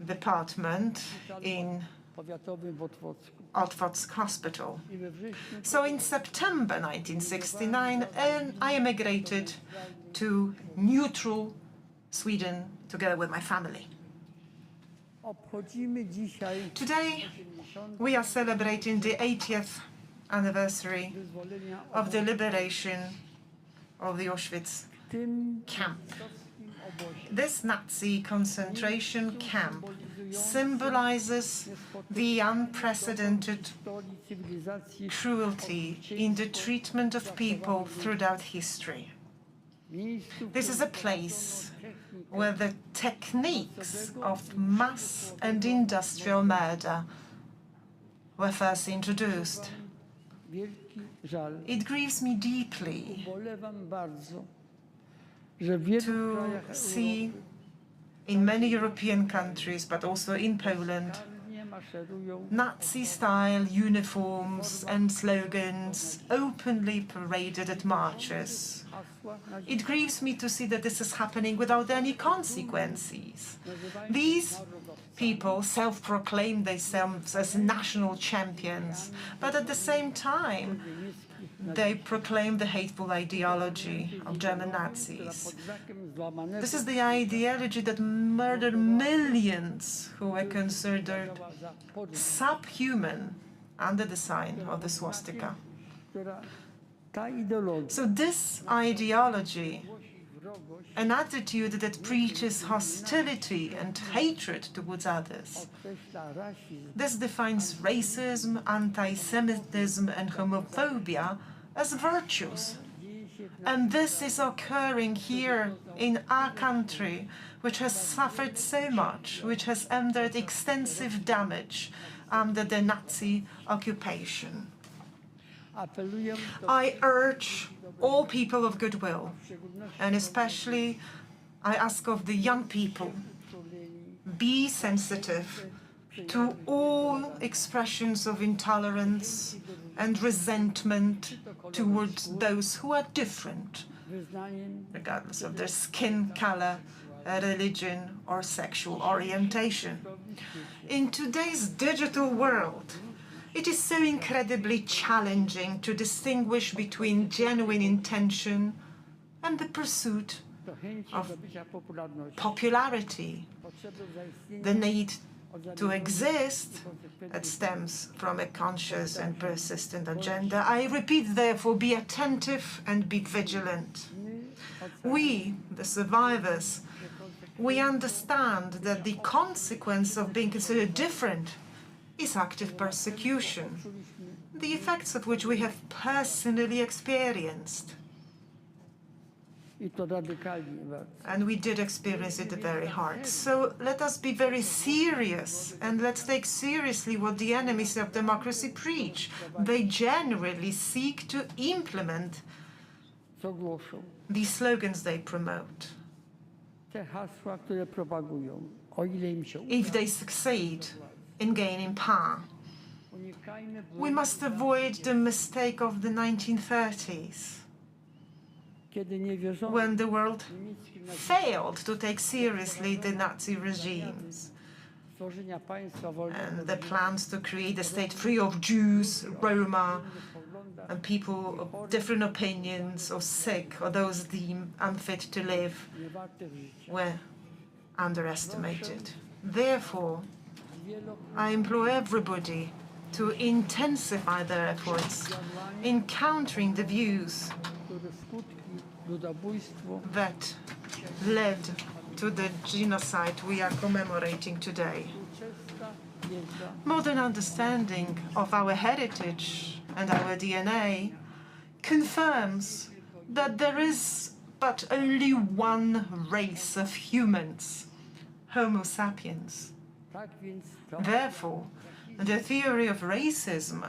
department in powiatowym w Otwocku. Otwock Hospital. I we wrześniu So in September 1969, I emigrated to neutral Sweden together with my family. obchodzimy dzisiaj Today, 80. we are celebrating the 80th anniversary wyzwolenia of the liberation of the Auschwitz w tym camp. nazistowskim obozie. This Nazi concentration camp symbolizes the unprecedented Historii cywilizacji cruelty in the treatment of people throughout history. miejsców, This is a place where the techniques of mass and industrial murder were first introduced. wielki żal. It grieves me deeply Ubolewam bardzo, że w wielu to krajach see Europy in many European countries, but also in Poland, nie maszerują Nazi-style uniforms and slogans openly paraded at marches. hasła na It grieves me to see that this is happening without any consequences. These people self-proclaim themselves as national champions, but at the same time, they proclaim the hateful ideology of German Nazis. pod znakiem złamanego This is the ideology that murdered millions who were considered za podróż, subhuman under the sign of the swastika. która ta ideologia So this ideology, głosi wrogość, an attitude that preaches hostility and hatred towards others, określa rasizm this defines racism, anti-Semitism and homophobia as virtues. dzieje się w And this is occurring here in our country, which has suffered so much, which has endured extensive damage under the Nazi occupation. apeluję do I urge all people of goodwill, w szczególności and especially I ask of the young people, uczuleni be sensitive to all expressions of intolerance and resentment towards those who are different, wyznaniem regardless of their skin color, religion, or sexual orientation. In today's digital world, it is so incredibly challenging to distinguish between genuine intention and the pursuit do chęci of zdobycia popularności, popularity, potrzeby zaistnienia the need od to zamierzonych exist that konsekwencji stems from a conscious and persistent agenda. I repeat, therefore, be attentive and be vigilant. We, the survivors, we understand that the consequence of being considered different is active persecution, the effects of which we have personally experienced. I to radykalnie bardzo. And we did experience it very hard. So let us be very serious and let's take seriously what the enemies of democracy preach. They generally seek to implement Co głoszą? these slogans they promote. Te hasła, które propagują, o ile im się uda. If they succeed in gaining power, Unikajmy we must avoid the mistake of the 1930s, kiedy nie wierzono when the world niemieckim failed to take seriously the Nazi regimes stworzenia państwa wolnego and the plans to create a state free of Jews, Roma, and people of different opinions or sick or those deemed unfit to live nie wartych życia. were underestimated. Therefore, I implore everybody to intensify their efforts in countering the views Które skutki ludobójstwu that led to the genocide we are commemorating today. uczesta wiedza Modern understanding of our heritage and our DNA confirms that there is but only one race of humans, Homo sapiens. tak więc to Therefore, the theory of racism,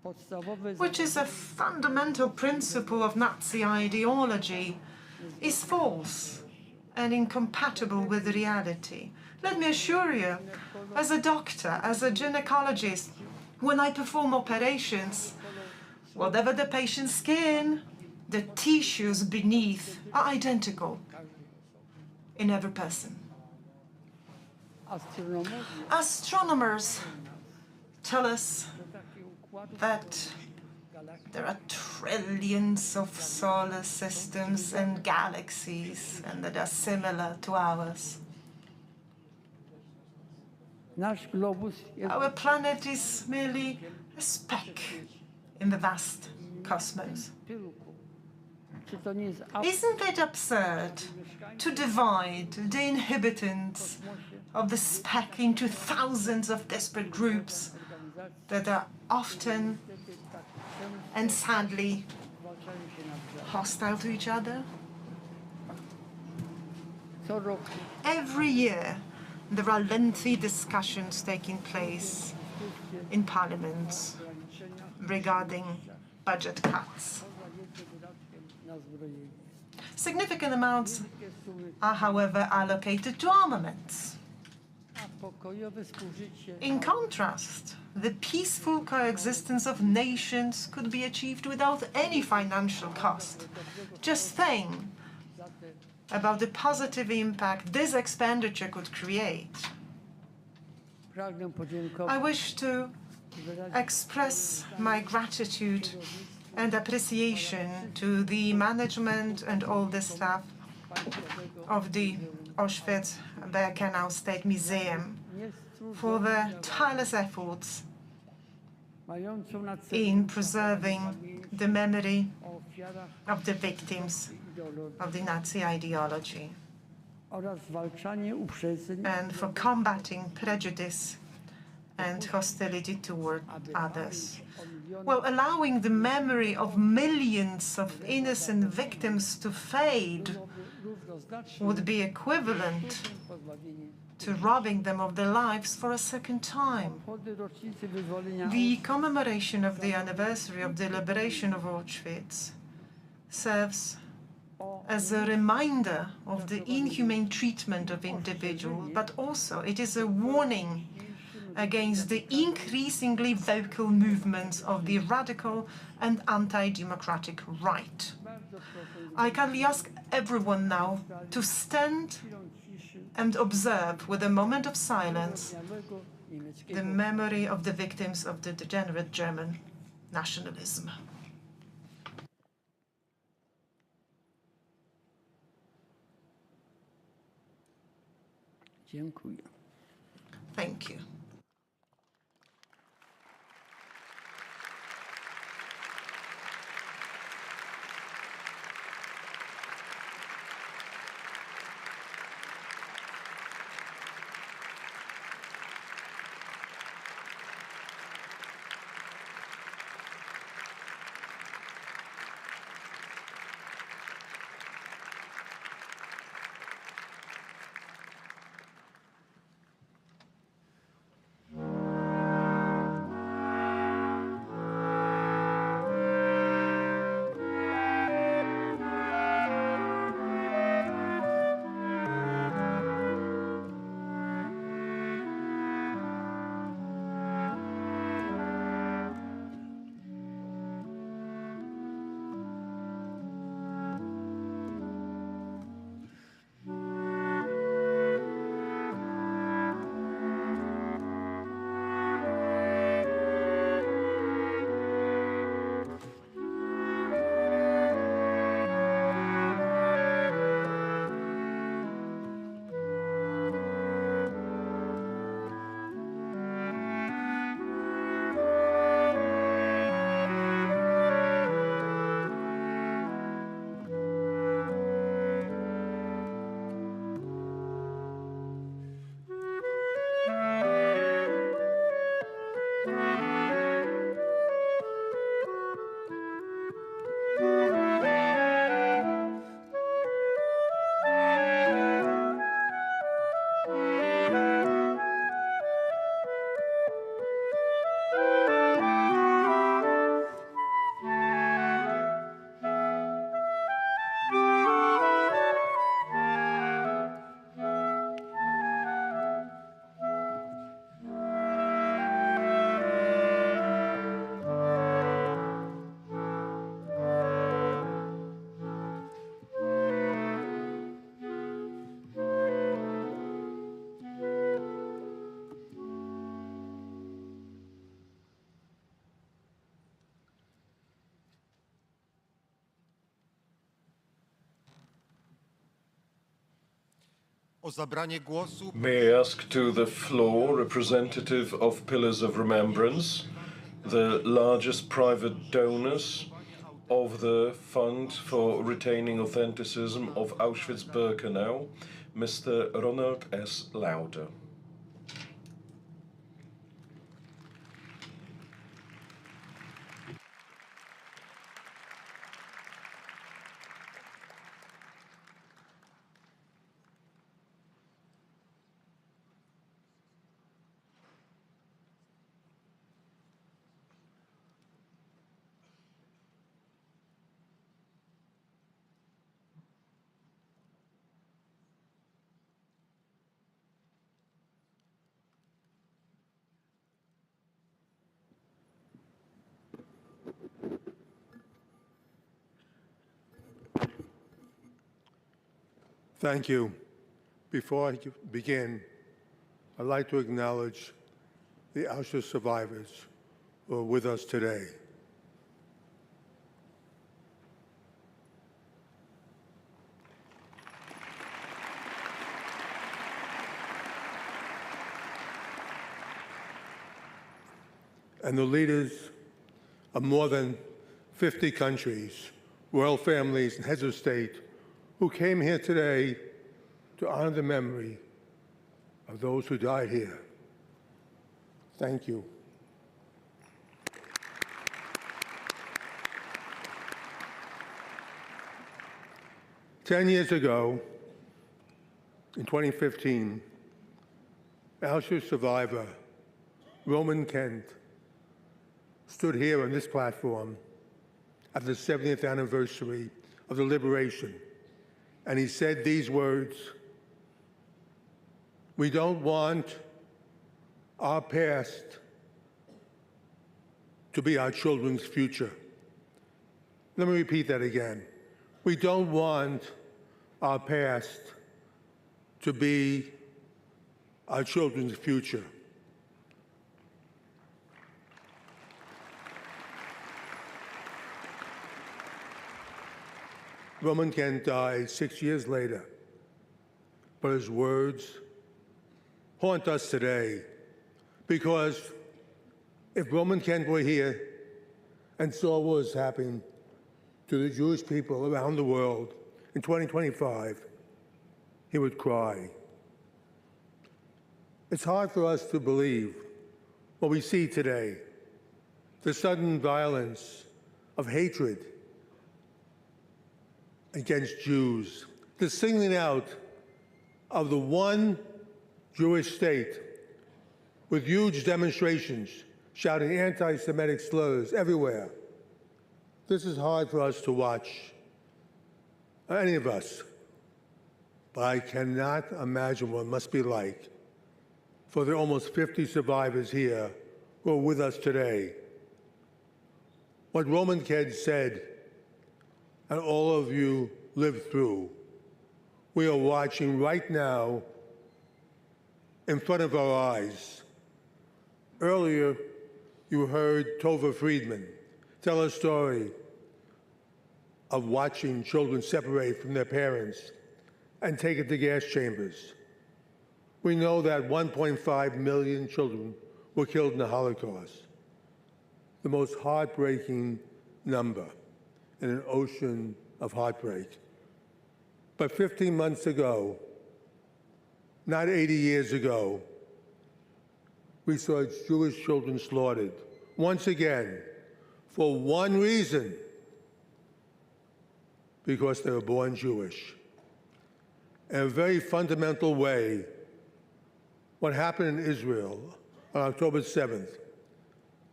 podstawowe which is a fundamental principle of Nazi ideology, is false and incompatible with reality. Let me assure you, as a doctor, as a gynecologist, when I perform operations, whatever the patient's skin, the tissues beneath are identical in every person. astronomowie Astronomers tell us taki układ that galaktyk there are trillions of solar systems and galaxies and that are similar to ours. nasz globus jest Our planet is merely a speck in the vast cosmos. tyłku. Czy to nie jest Isn't it absurd to divide the inhabitants of the speck into thousands of disparate groups that are often and sadly zwalczają się nawzajem? hostile to each other? Co roku Every year, there are lengthy discussions taking place in parliaments regarding budget cuts. poza jeszcze wydatkiem na zbrojenie. Significant amounts Wszystkie sumy, are, however, allocated to armaments. a pokojowe współżycie In contrast, the peaceful coexistence of nations could be achieved without any financial cost. Just think za te about the positive impact this expenditure could create. pragnę I podziękować wish to wyrazić express my gratitude and appreciation to the management and all the staff państwowego of the Auschwitz-Birkenau State Museum for their tireless efforts mającą na celu in preserving the memory o ofiarach of the victims ideologii of the Nazi ideology oraz zwalczanie uprzedzeń, and for combating prejudice and hostility toward others. Well, allowing the memory of millions of innocent victims to fade równoznaczne would be equivalent pozbawienie to robbing them of their lives for a second time. obchody rocznicy wyzwolenia The commemoration of the anniversary of the liberation of Auschwitz serves as a reminder of the inhumane treatment of individuals, but also it is a warning against the increasingly vocal movements of the radical and anti-democratic right. bardzo proszę I kindly ask everyone now to stand chwilą ciszy and observe with a moment of silence wspaniałego the niemieckiego memory of the victims of the degenerate German nationalism. dziękuję. Thank you. o zabranie głosu. May I ask to the floor representative of Pillars of Remembrance, the largest private donors of the Fund for Retaining Authenticism of Auschwitz-Birkenau, Mr. Ronald S. Lauder. Thank you. Before I begin, I'd like to acknowledge the Auschwitz survivors who are with us today. And the leaders of more than 50 countries, royal families, and heads of state who came here today to honor the memory of those who died here. Thank you. Ten years ago, in 2015, Auschwitz survivor Roman Kent stood here on this platform at the 70th anniversary of the liberation, and he said these words: "We don't want our past to be our children's future." Let me repeat that again. We don't want our past to be our children's future. Roman Kent died 6 years later, but his words haunt us today, because if Roman Kent were here and saw what was happening to the Jewish people around the world in 2025, he would cry. It's hard for us to believe what we see today, the sudden violence of hatred against Jews, the singling out of the one Jewish state with huge demonstrations shouting anti-Semitic slurs everywhere. This is hard for us to watch, any of us, but I cannot imagine what it must be like for the almost 50 survivors here who are with us today. What Roman Kent said, and all of you lived through, we are watching right now in front of our eyes. Earlier, you heard Tova Friedman tell a story of watching children separate from their parents and taken to gas chambers. We know that 1.5 million children were killed in the Holocaust, the most heartbreaking number in an ocean of heartbreak. But 15 months ago, not 80 years ago, we saw Jewish children slaughtered, once again, for one reason: because they were born Jewish. In a very fundamental way, what happened in Israel on October 7th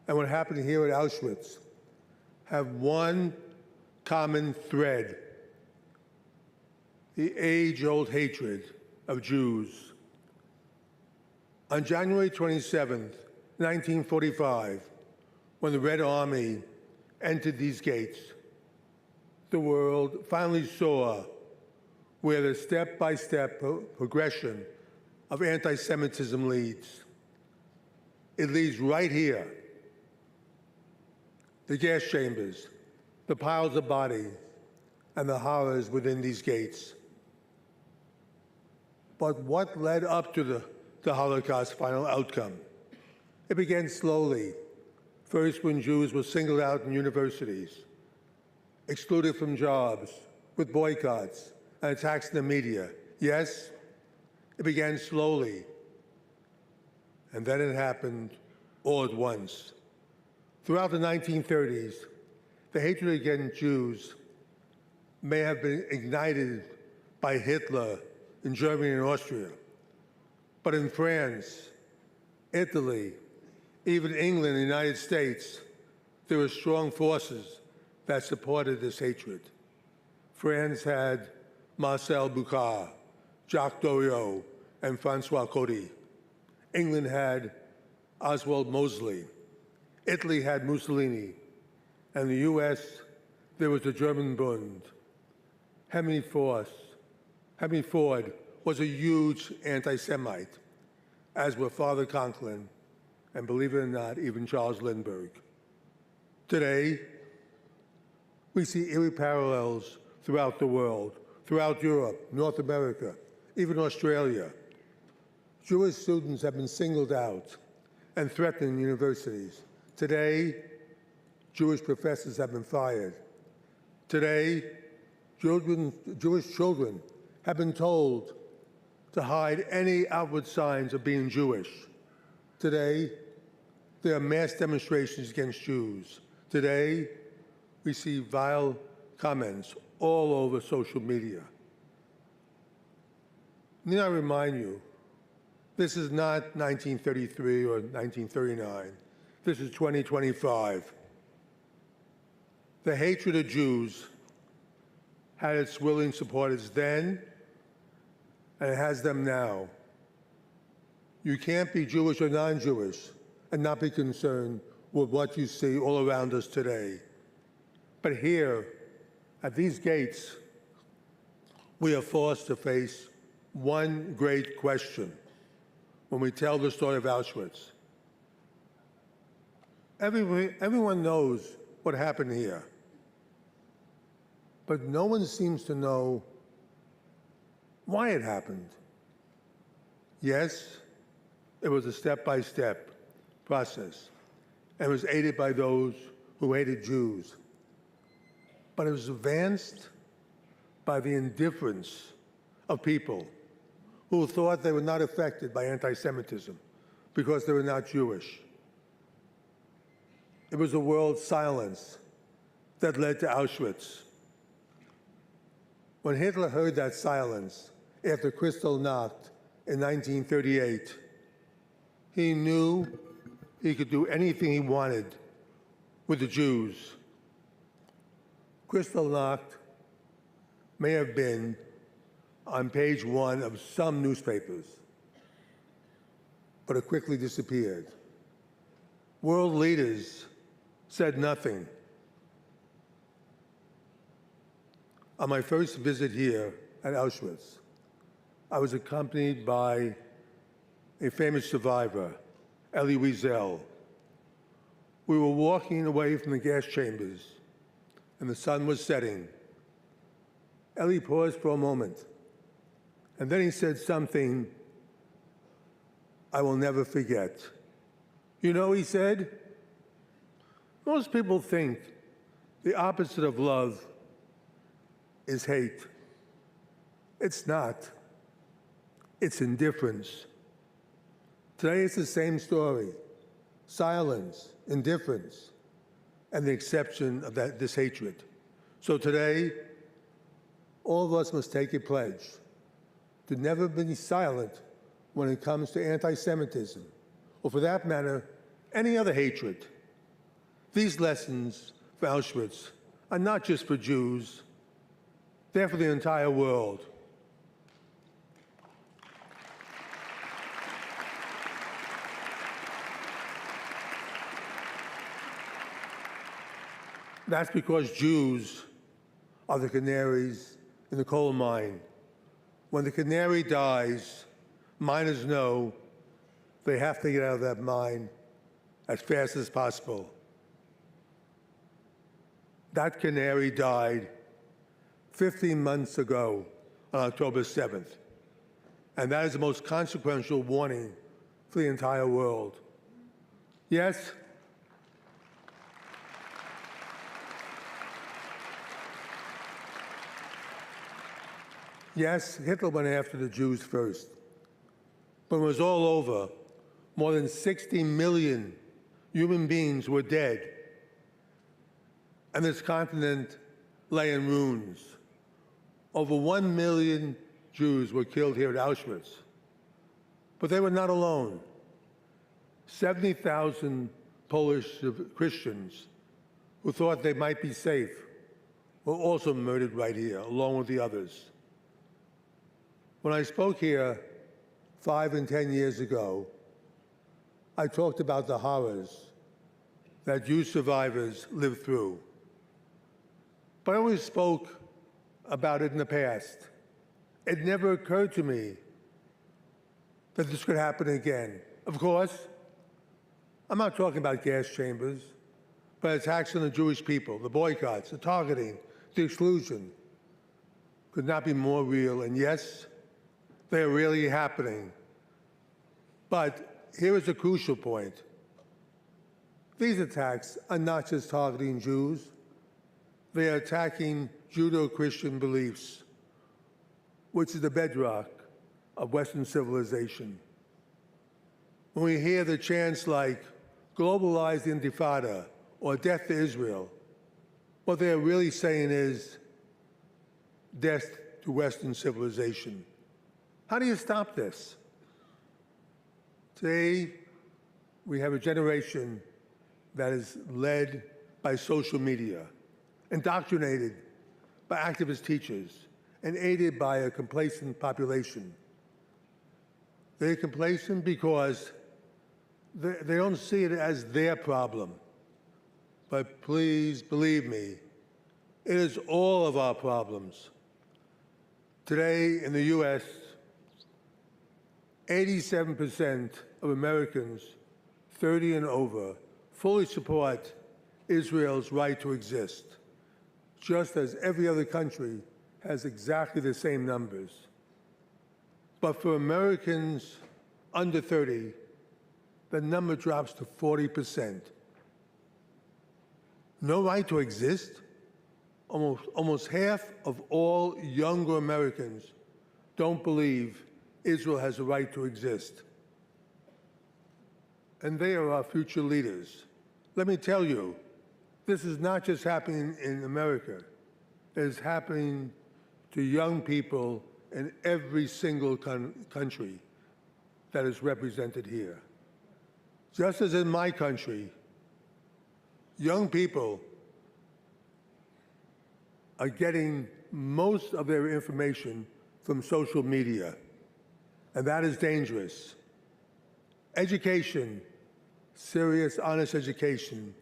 and what happened here at Auschwitz have one common thread: the age-old hatred of Jews. On January 27th, 1945, when the Red Army entered these gates, the world finally saw where the step-by-step progression of anti-Semitism leads. It leads right here. The gas chambers, the piles of bodies, and the horrors within these gates. But what led up to the Holocaust final outcome? It began slowly, first when Jews were singled out in universities, excluded from jobs, with boycotts and attacks in the media. Yes, it began slowly, and then it happened all at once. Throughout the 1930s, the hatred against Jews may have been ignited by Hitler in Germany and Austria, but in France, Italy, even England and the United States, there were strong forces that supported this hatred. France had Marcel Boucard, Jacques Doriot, and Francois Coty. England had Oswald Mosley. Italy had Mussolini. And the US, there was the German Bund. Henry Ford was a huge anti-Semite, as were Father Conklin, and believe it or not, even Charles Lindbergh. Today, we see eerie parallels throughout the world, throughout Europe, North America, even Australia. Jewish students have been singled out and threatened in universities. Today, Jewish professors have been fired. Today, Jewish children have been told to hide any outward signs of being Jewish. Today, there are mass demonstrations against Jews. Today, we see vile comments all over social media. Need I remind you, this is not 1933 or 1939. This is 2025. The hatred of Jews had its willing supporters then, and it has them now. You can't be Jewish or non-Jewish and not be concerned with what you see all around us today. But here, at these gates, we are forced to face one great question when we tell the story of Auschwitz. Everyone knows what happened here, but no one seems to know why it happened. Yes, it was a step-by-step process, and it was aided by those who hated Jews. But it was advanced by the indifference of people who thought they were not affected by anti-Semitism because they were not Jewish. It was the world's silence that led to Auschwitz. When Hitler heard that silence after Kristallnacht in 1938, he knew he could do anything he wanted with the Jews. Kristallnacht may have been on page 1 of some newspapers, but it quickly disappeared. World leaders said nothing. On my first visit here at Auschwitz, I was accompanied by a famous survivor, Elie Wiesel. We were walking away from the gas chambers, and the sun was setting. Elie paused for a moment, and then he said something I will never forget. You know, he said, most people think the opposite of love is hate. It's not. It's indifference. Today it's the same story. Silence, indifference, and the exception of this hatred. So today, all of us must take a pledge to never be silent when it comes to anti-Semitism, or for that matter, any other hatred. These lessons for Auschwitz are not just for Jews, they're for the entire world. That's because Jews are the canaries in the coal mine. When the canary dies, miners know they have to get out of that mine as fast as possible. That canary died 15 months ago on October 7th. And that is the most consequential warning for the entire world. Yes, Hitler went after the Jews first. But when it was all over, more than 60 million human beings were dead. And this continent lay in ruins. Over 1 million Jews were killed here at Auschwitz. But they were not alone. 70,000 Polish Christians who thought they might be safe were also murdered right here, along with the others. When I spoke here 5 and 10 years ago, I talked about the horrors that Jewish survivors lived through. But I always spoke about it in the past. It never occurred to me that this could happen again. Of course, I'm not talking about gas chambers, but attacks on the Jewish people, the boycotts, the targeting, the exclusion could not be more real. And yes, they are really happening. But here is a crucial point. These attacks are not just targeting Jews. They are attacking Judeo-Christian beliefs, which is the bedrock of Western civilization. When we hear the chants like globalized intifada or death to Israel, what they're really saying is death to Western civilization. How do you stop this? Today, we have a generation that is led by social media, indoctrinated by activist teachers, and aided by a complacent population. They're complacent because they don't see it as their problem. But please believe me, it is all of our problems. Today in the US, 87% of Americans 30 and over fully support Israel's right to exist, just as every other country has exactly the same numbers. But for Americans under 30, the number drops to 40%. No right to exist? Almost half of all younger Americans don't believe Israel has a right to exist. And they are our future leaders. Let me tell you, this is not just happening in America. It is happening to young people in every single country that is represented here. Just as in my country, young people are getting most of their information from social media, and that is dangerous. Education, serious, honest education,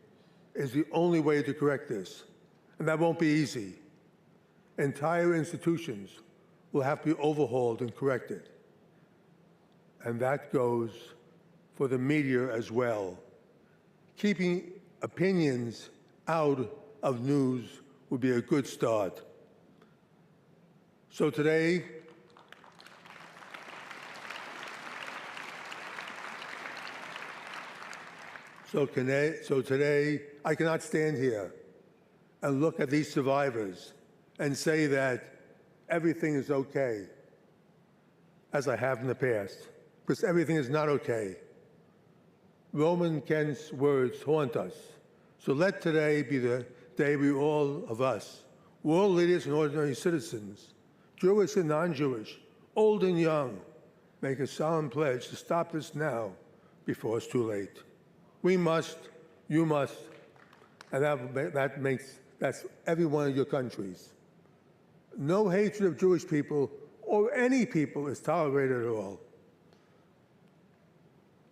is the only way to correct this, and that won't be easy. Entire institutions will have to be overhauled and corrected, and that goes for the media as well. Keeping opinions out of news would be a good start. So today, I cannot stand here and look at these survivors and say that everything is okay, as I have in the past, because everything is not okay. Roman Kent's words haunt us. So let today be the day we all of us, world leaders and ordinary citizens, Jewish and non-Jewish, old and young, make a solemn pledge to stop this now before it's too late. We must, you must, and that's every one of your countries. No hatred of Jewish people or any people is tolerated at all.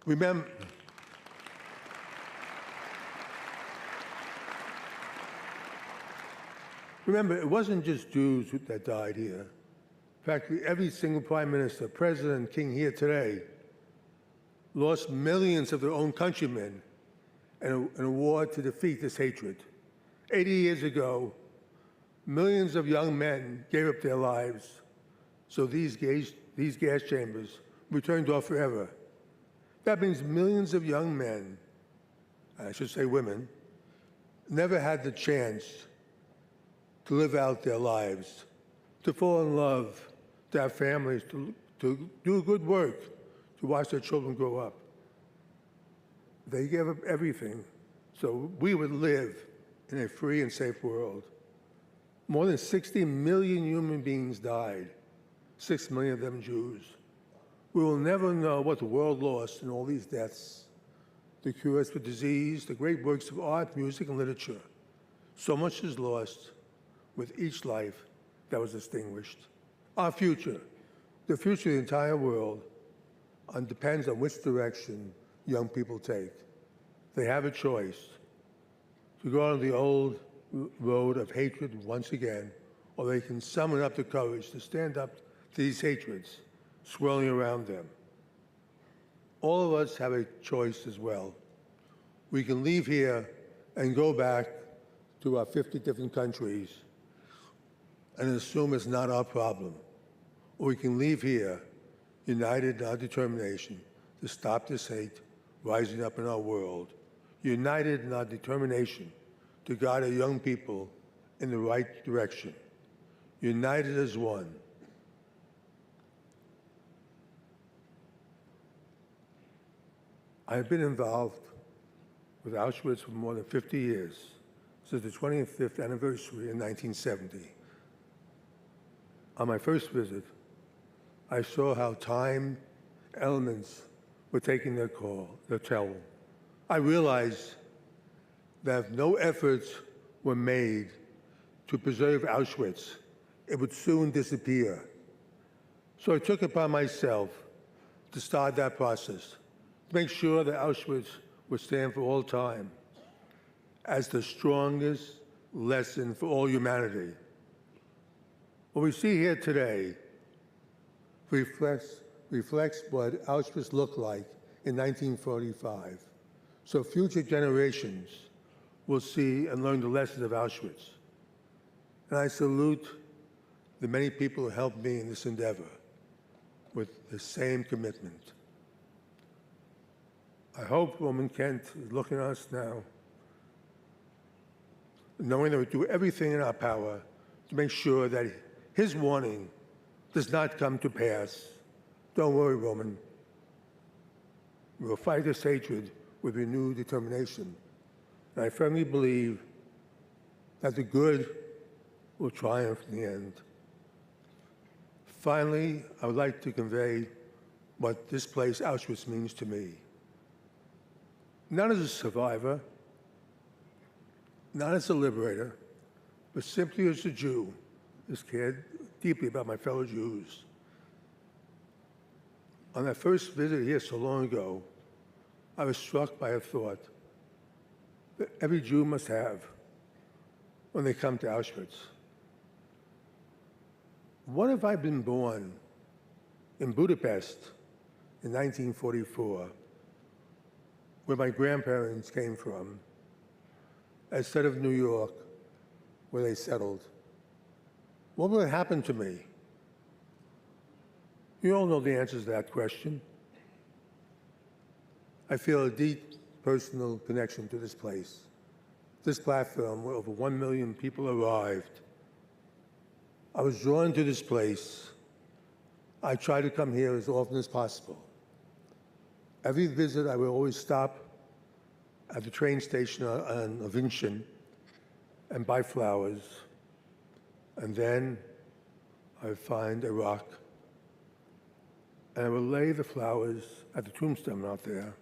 Remember, it wasn't just Jews that died here. In fact, every single prime minister, president, king here today lost millions of their own countrymen in a war to defeat this hatred. 80 years ago, millions of young men gave up their lives so these these gas chambers will be turned off forever. That means millions of young men, I should say women, never had the chance to live out their lives, to fall in love, to have families, to do good work, to watch their children grow up. They gave up everything so we would live in a free and safe world. More than 60 million human beings died, 6 million of them Jews. We will never know what the world lost in all these deaths, the cures for disease, the great works of art, music, and literature. So much is lost with each life that was extinguished. Our future, the future of the entire world, depends on which direction young people take. They have a choice to go on the old road of hatred once again, or they can summon up the courage to stand up to these hatreds swirling around them. All of us have a choice as well. We can leave here and go back to our 50 different countries and assume it's not our problem. Or we can leave here united in our determination to stop this hate rising up in our world, united in our determination to guide our young people in the right direction, united as one. I've been involved with Auschwitz for more than 50 years, since the 25th anniversary in 1970. On my first visit, I saw how time elements were taking their toll. I realized that if no efforts were made to preserve Auschwitz, it would soon disappear. So I took upon myself to start that process, to make sure that Auschwitz would stand for all time as the strongest lesson for all humanity. What we see here today reflects what Auschwitz looked like in 1945. So future generations will see and learn the lessons of Auschwitz. And I salute the many people who helped me in this endeavor with the same commitment. I hope Roman Kent is looking at us now, knowing that we do everything in our power to make sure that his warning does not come to pass. Don't worry, Roman. We will fight this hatred with renewed determination. And I firmly believe that the good will triumph in the end. Finally, I would like to convey what this place, Auschwitz, means to me. Not as a survivor, not as a liberator, but simply as a Jew who cared deeply about my fellow Jews. On that first visit here so long ago, I was struck by a thought that every Jew must have when they come to Auschwitz. What if I'd been born in Budapest in 1944, where my grandparents came from, instead of New York, where they settled? What would have happened to me? You all know the answers to that question. I feel a deep personal connection to this place, this platform where over 1 million people arrived. I was drawn to this place. I try to come here as often as possible. Every visit, I will always stop at the train station on Avincian and buy flowers. And then I would find a rock, and I would lay the flowers at the tombstone out there.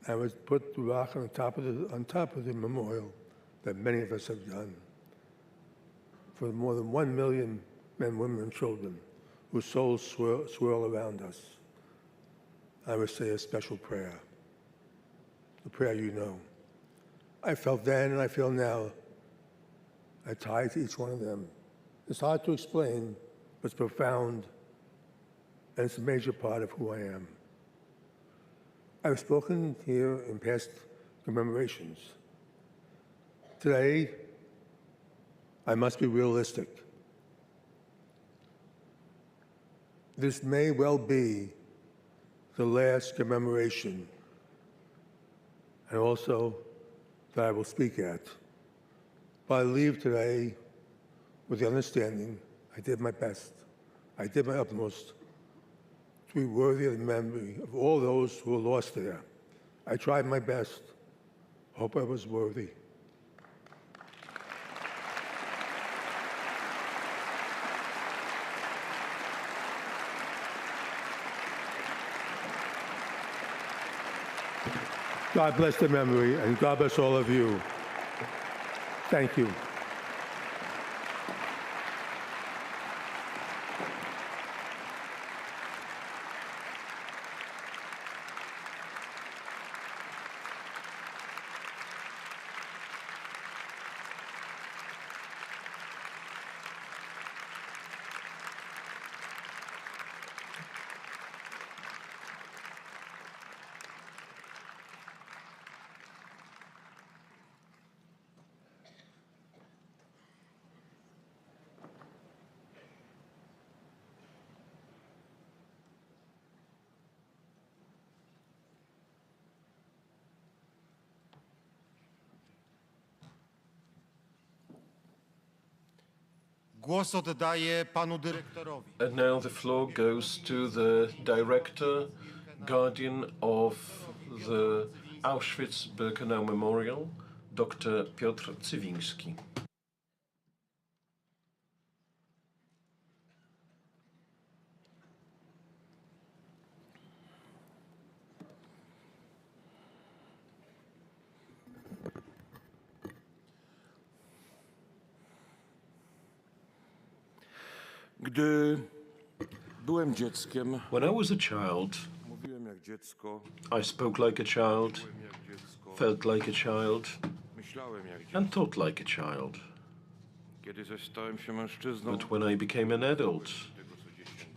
I would put the rock on top of the memorial that many of us have done for more than 1 million men, women, and children whose souls swirl around us. I would say a special prayer, the prayer you know. I felt then and I feel now. I tie to each one of them. It's hard to explain, but it's profound, and it's a major part of who I am. I've spoken here in past commemorations. Today, I must be realistic. this may well be the last commemoration, and also that I will speak at. But I leave today with the understanding I did my best, I did my utmost to be worthy of the memory of all those who were lost there. I tried my best. Hope I was worthy. God bless the memory, and God bless all of you. Thank you. Głos oddaję panu dyrektorowi. And now the floor goes to the director, guardian of the Auschwitz-Birkenau Memorial, Dr. Piotr Cywiński. Gdy byłem dzieckiem, When I was a child, mówiłem jak dziecko, I spoke like a child, byłem jak dziecko, felt like a child, myślałem jak dziecko. and thought like a child. Kiedy zaś stałem się mężczyzną, But when I became an adult,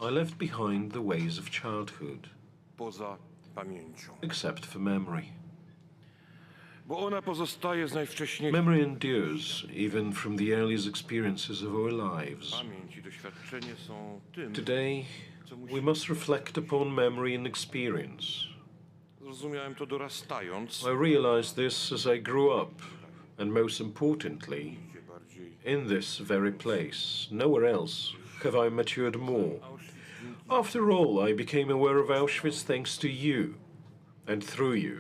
I left behind the ways of childhood, poza pamięcią. except for memory. Bo ona pozostaje z najwcześniejszych. Memory endures even from the earliest experiences of our lives. Pamięć i doświadczenie są tym, Today, we must reflect upon memory and experience. zrozumiałem to dorastając, I realized this as I grew up, and most importantly, gdzie bardziej in this very place. Nowhere else have I matured more. After all, I became aware of Auschwitz thanks to you, and through you,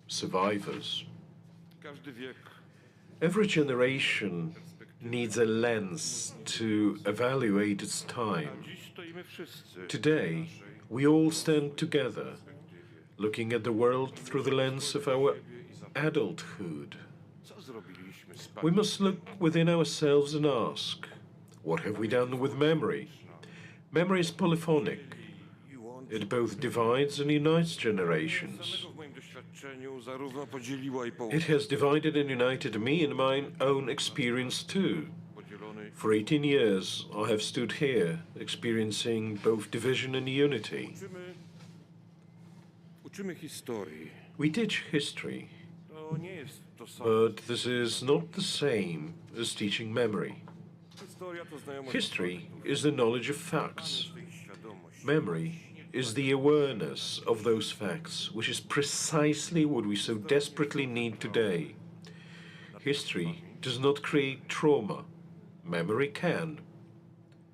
survivors. każdy wiek Every generation needs a lens to evaluate its time. dziś stoimy wszyscy Today, we all stand together, looking at the world through the lens of our adulthood. co zrobiliśmy z We pamięcią. must look within ourselves and ask, what have we done with memory? Memory is polyphonic. It both divides and unites generations. W moim doświadczeniu zarówno podzieliła i It połączyła. has divided and united me in my own experience too. Podzielony For 18 years, I have stood here, experiencing both division and unity. uczymy historii. We teach history, To nie jest to samo. but this is not the same as teaching memory. Historia to znajomość History is the knowledge of facts. i świadomość. Memory is the awareness of those facts, which is precisely what we so desperately need today. History does not create trauma. Memory can.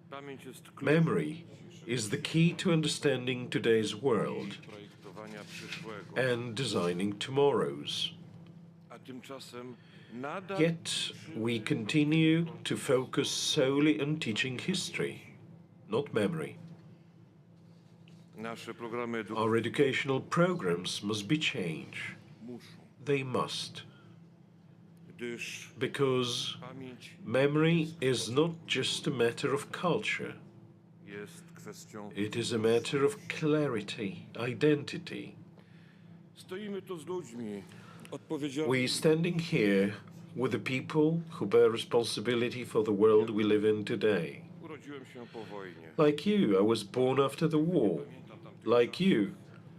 Pamięć jest kluczem Memory is the key to understanding today's world projektowania przyszłego. and designing tomorrow's. A tymczasem nadal Yet we continue to focus solely on teaching history, not memory. nasze programy Our educational programs must be changed. muszą, They must. gdyż Because pamięć memory is not just a matter of culture. jest kwestią. It is a matter of clarity, identity. Stoimy tu z ludźmi odpowiedzialnymi We standing here with the people who bear responsibility for the world we live in today. Urodziłem się po wojnie. Like you, I was born after the war. Like you,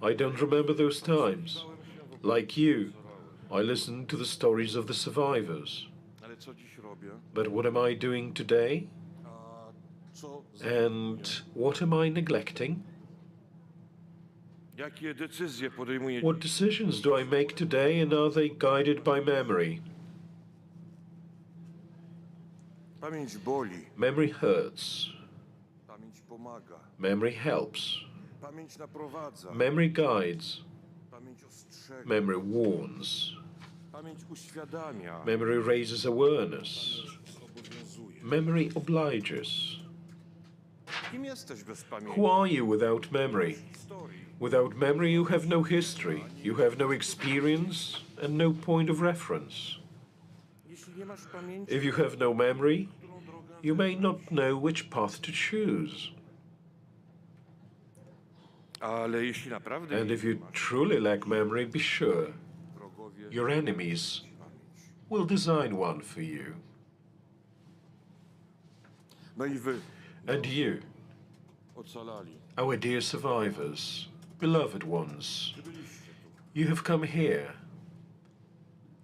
I don't remember those times. Like you, I listened to the stories of the survivors. Ale co dziś robię? But what am I doing today? A And what am I neglecting? Jakie decyzje podejmuje What decisions do I make today, and are they guided by memory? Pamięć boli, Memory hurts. pamięć pomaga, Memory helps. pamięć naprowadza, Memory guides. pamięć ostrzega, Memory warns. pamięć uświadamia, Memory raises awareness. obowiązuje. Memory obliges. Kim jesteś bez pamięci? Who are you without memory? Historii. Without memory, you have no history, you have no experience, and no point of reference. Jeśli nie masz pamięci, If you have no memory, którą drogę you may not know which path to choose. ale jeśli naprawdę And nie if you masz truly lack memory, be sure wrogowie, your enemies pamięć. will design one for you. No i wy, And you, ocalali, our dear survivors, beloved ones, byliście tu. you have come here.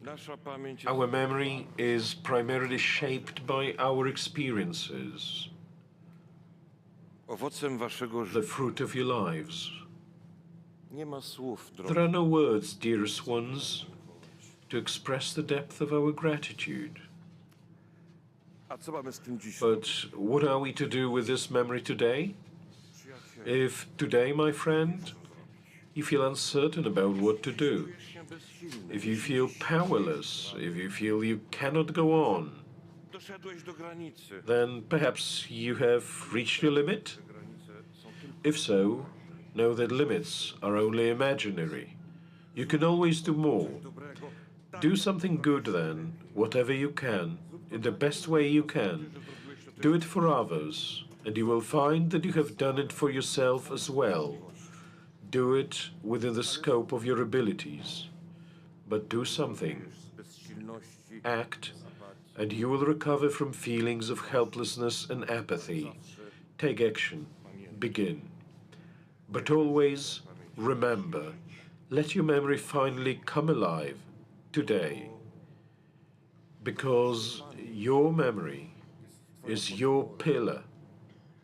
Nasza pamięć Our memory is primarily shaped by our experiences, owocem waszego the życia. fruit of your lives. Nie ma słów, There drogi. are no words, dearest ones, to express the depth of our gratitude. A co mamy z tym dzisiaj? But what are we to do with this memory today? Przyjaciele, If today, my friend, you feel uncertain about what to do, czujesz się bezsilny, if you feel powerless, if you feel you cannot go on, doszedłeś do granicy. then perhaps you have reached your limit. Granice są tylko If so, know that limits are only imaginary. You can always do more. dobrego. Do something good then, whatever you can, in the best way you can. Do it for others, and you will find that you have done it for yourself as well. Do it within the scope of your abilities. But do something, Z bezsilności act, and you will recover from feelings of helplessness and apathy. Take action, begin. But always remember, let your memory finally come alive today. Because your memory is your pillar,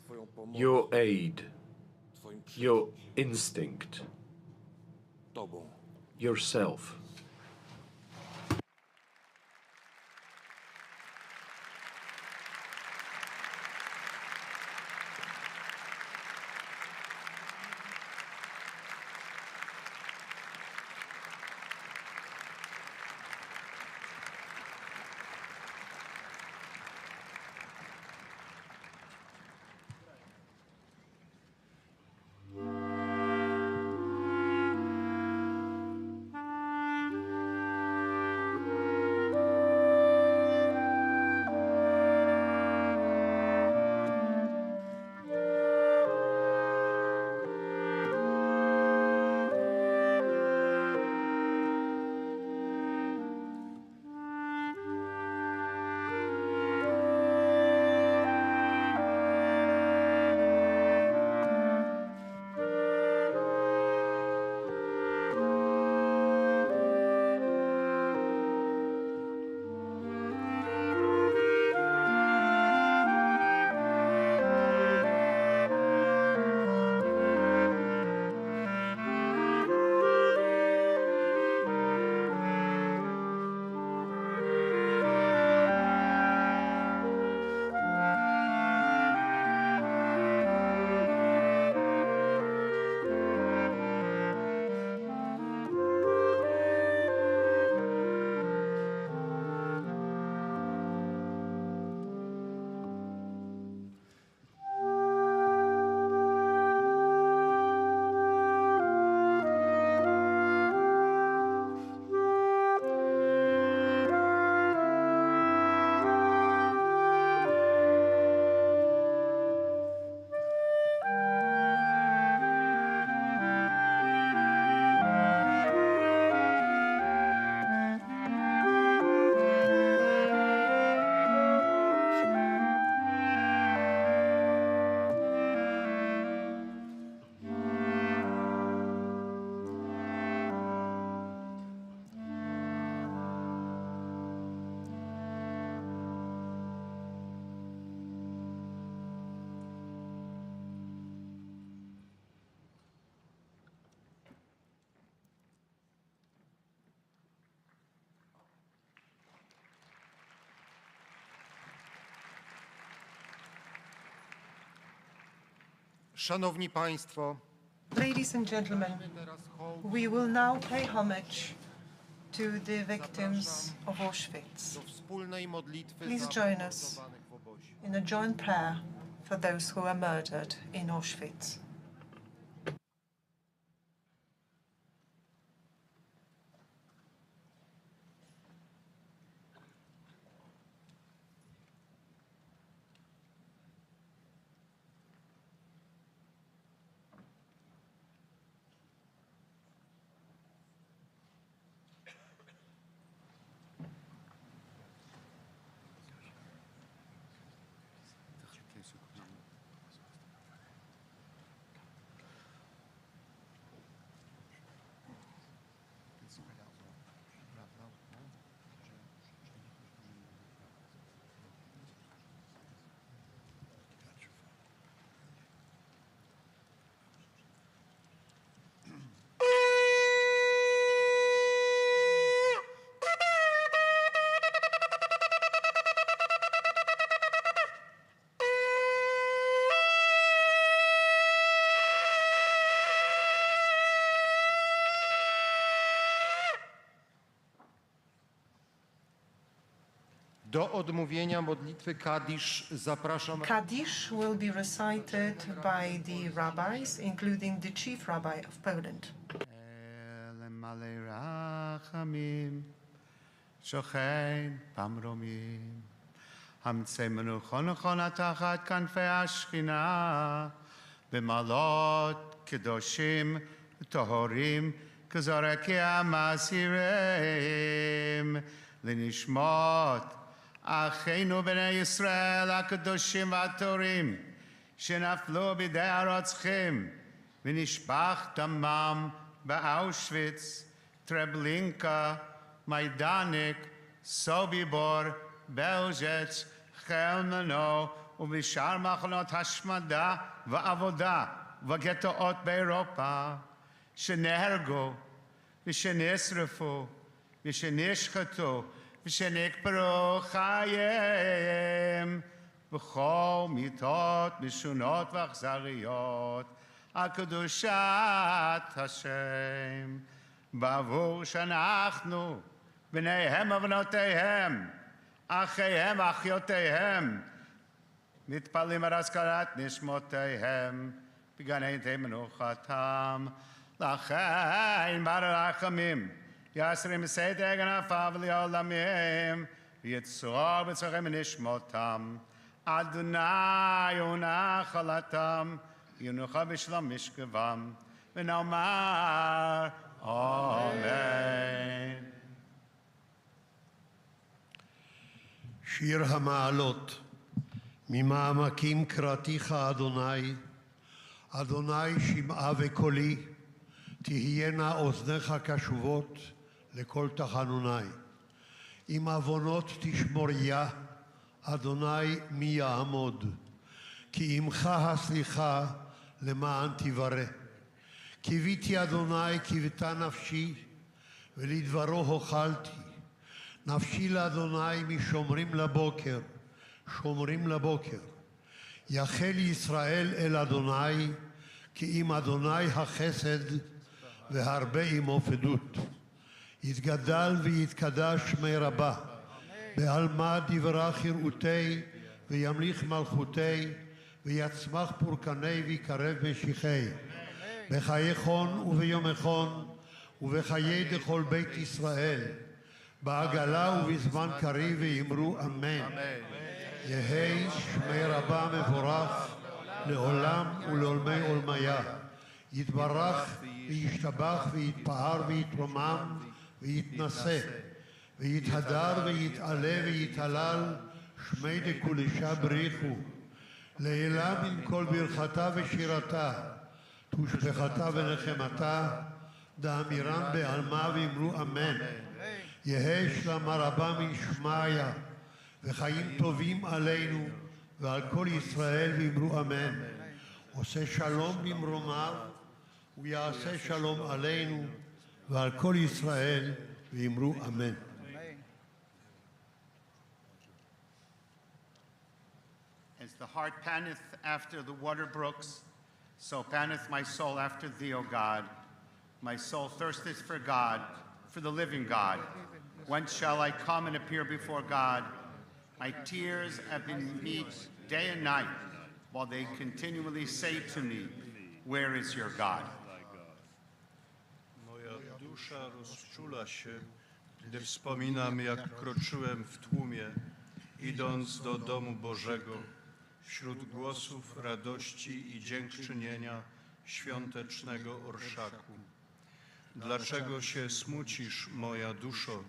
twoją pomocą, your aid, twoim your instinct, tobą. yourself. Szanowni Państwo, Ladies and gentlemen, we will now pay homage to the victims of Auschwitz. do wspólnej modlitwy Please za join us pomordowanych w obozie. in a joint prayer for those who were murdered in Auschwitz. Do odmówienia modlitwy Kadisz zapraszam Kaddish will be recited by the rabbis, including the chief rabbi of Poland. למלא רחמים, שוכן במרומים, המצאנו נכון תחת כנפי השכינה, במעלות קדושים טהורים, כזורקי המסירים, לנשמות אחינו בני ישראל הקדושים והטהורים, שנפלו בידי הרוצחים, ונשפך דמם באושוויץ, טרבלינקה, מיידניק, סוביבור, בלז'ץ, חלמנו ובשאר מחנות השמדה ועבודה וגטאות באירופה, שנהרגו ושנשרפו ושנשחטו ושנקברו חייהם בכל מיתות משונות ואכזריות על קדושת השם, בעבור שאנחנו בניהם ובנותיהם, אחיהם ואחיותיהם, מתפללים על הזכרת נשמותיהם בגן עדן מנוחתם. לכן ברחמים יסרים בסתר כנפיו לעולמים, ויצרור בצורכם נשמותם. אדוני הוא נחלתם, ינוחם בשלום משכבם, ונאמר אמן. שיר המעלות. ממעמקים קראתיך אדוני, אדוני שמעה וקולי, תהיינה אוזניך קשובות לכל תחנוני. אם עוונות תשמוריה, אדוני מי יעמוד? כי עמך הסליחה למען תברא. קיוויתי אדוני קיוותה נפשי, ולדברו הוחלתי. נפשי לאדוני משומרים לבוקר, שומרים לבוקר. יחל ישראל אל אדוני, כי עם אדוני החסד והרבה עמו פדות. יתגדל ויתקדש שמי רבה, בעלמא דברך יראותי, וימליך מלכותי, ויצמח פורקני ויקרב משיחי. בחיי חון וביומכון, ובחיי דכל בית ישראל, בעגלה ובזמן קריב ויאמרו אמן. יהי שמי רבה מבורך לעולם ולעולמי עולמיה. יתברך וישתבח ויתפאר ויתרומם ויתנשא, ויתהדר ויתעלה ויתהלל, שמי דקודשה בריחו. לעילה מן כל ברכתה ושירתה, תושבחתה ונחמתה, דאמירם בעלמא ואמרו אמן. יהי שלמה רבה מן שמעיה, וחיים טובים עלינו ועל כל ישראל ואמרו אמן. עושה שלום במרומיו, ויעשה שלום עלינו ועל כל ישראל ואמרו אמן. As the heart panteth after the water brooks, So panteth my soul after thee, O God. My soul thirsteth for God, for the living God. Whence shall I come and appear before God? My tears have been meet day and night, while they continually say to me, where is your God? Moja dusza rozczula się, gdy wspominam, jak kroczyłem w tłumie, idąc do domu Bożego, wśród głosów radości i dziękczynienia świątecznego orszaku. Dlaczego się smucisz, moja duszo?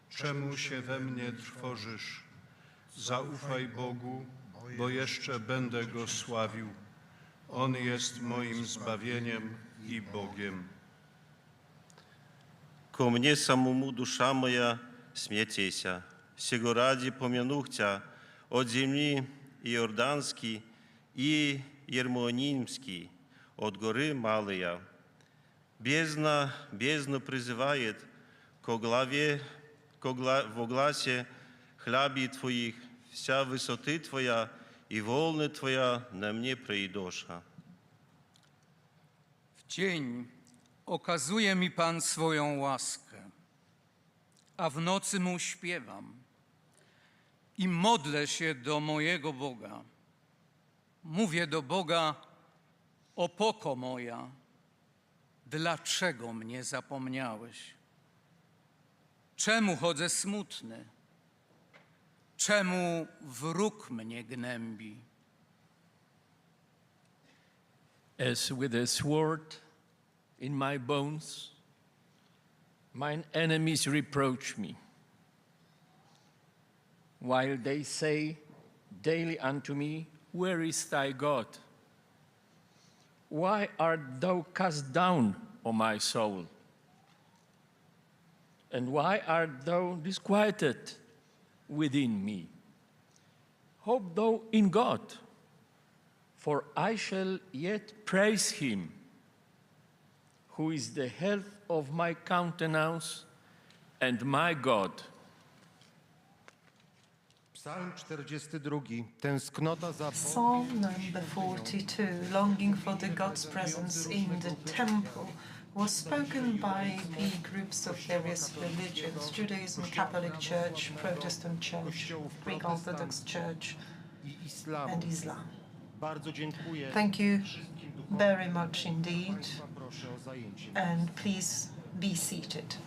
Czemu się we mnie trwożysz? Zaufaj Bogu, bo jeszcze będę Go sławił. On jest moim zbawieniem i Bogiem. Ко мне самому душа моя смятеся, сего ради помянух Тя от земли Иорданский и Ермонимский, от горы Малая. Бездна призывает ко главе, во гласе хляби Твоих, вся высоты Твоя и волны Твоя на мне прейдоша. W dzień okazuje mi Pan swoją łaskę, a w nocy Mu śpiewam i modlę się do mojego Boga. Mówię do Boga, opoko moja, dlaczego mnie zapomniałeś? Czemu chodzę smutny? Czemu wróg mnie gnębi? As with a sword in my bones, mine enemies reproach me, while they say daily unto me, where is thy God? Why art thou cast down, O my soul? And why art thou disquieted within me? Hope thou in God, for I shall yet praise him, who is the health of my countenance and my God. Psalm 42. Tęsknota za Bogiem. Psalm number 42, longing for the God's presence in the temple, was spoken by the groups of various religions: Judaism, Catholic Church, Protestant Church, Greek Orthodox Church, and Islam. Bardzo dziękuję. Thank you very much indeed, Proszę o zajęcie. and please be seated.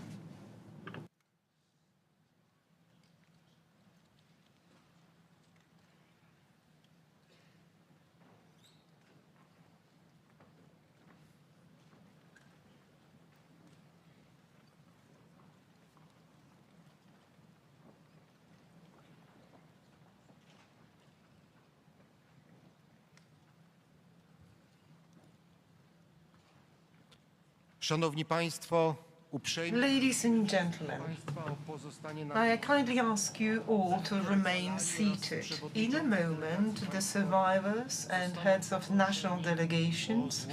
Szanowni Państwo, uprzejmie Ladies and gentlemen, Państwa o pozostanie na I kindly ask you all to remain seated. In a moment, the survivors and heads of national delegations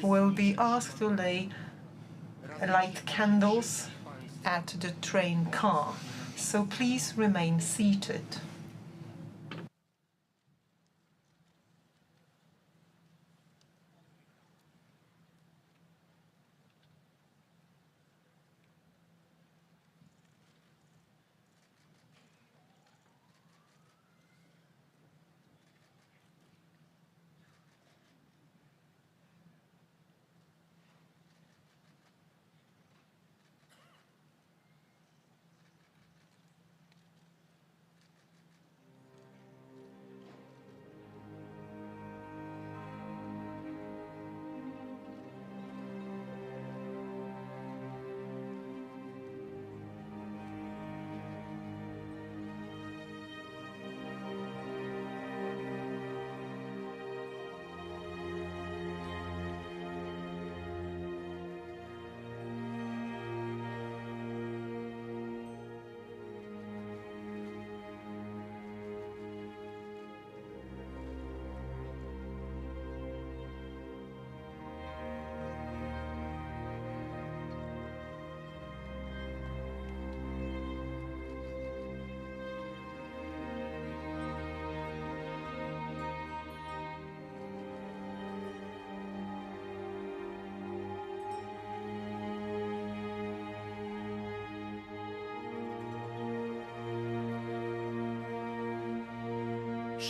will be asked to light candles at the train car. So please remain seated.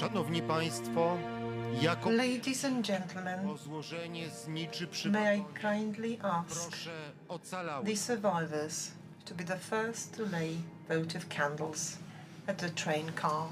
Szanowni Państwo, jako Ladies and gentlemen, o złożenie zniczy may I przypadłości kindly ask proszę ocalałych the survivors to be the first to lay votive candles at the train car.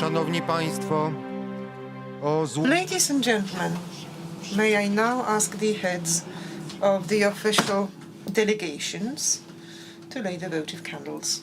Szanowni Państwo, o Ladies and gentlemen, may I now ask the heads of the official delegations to lay the votive candles.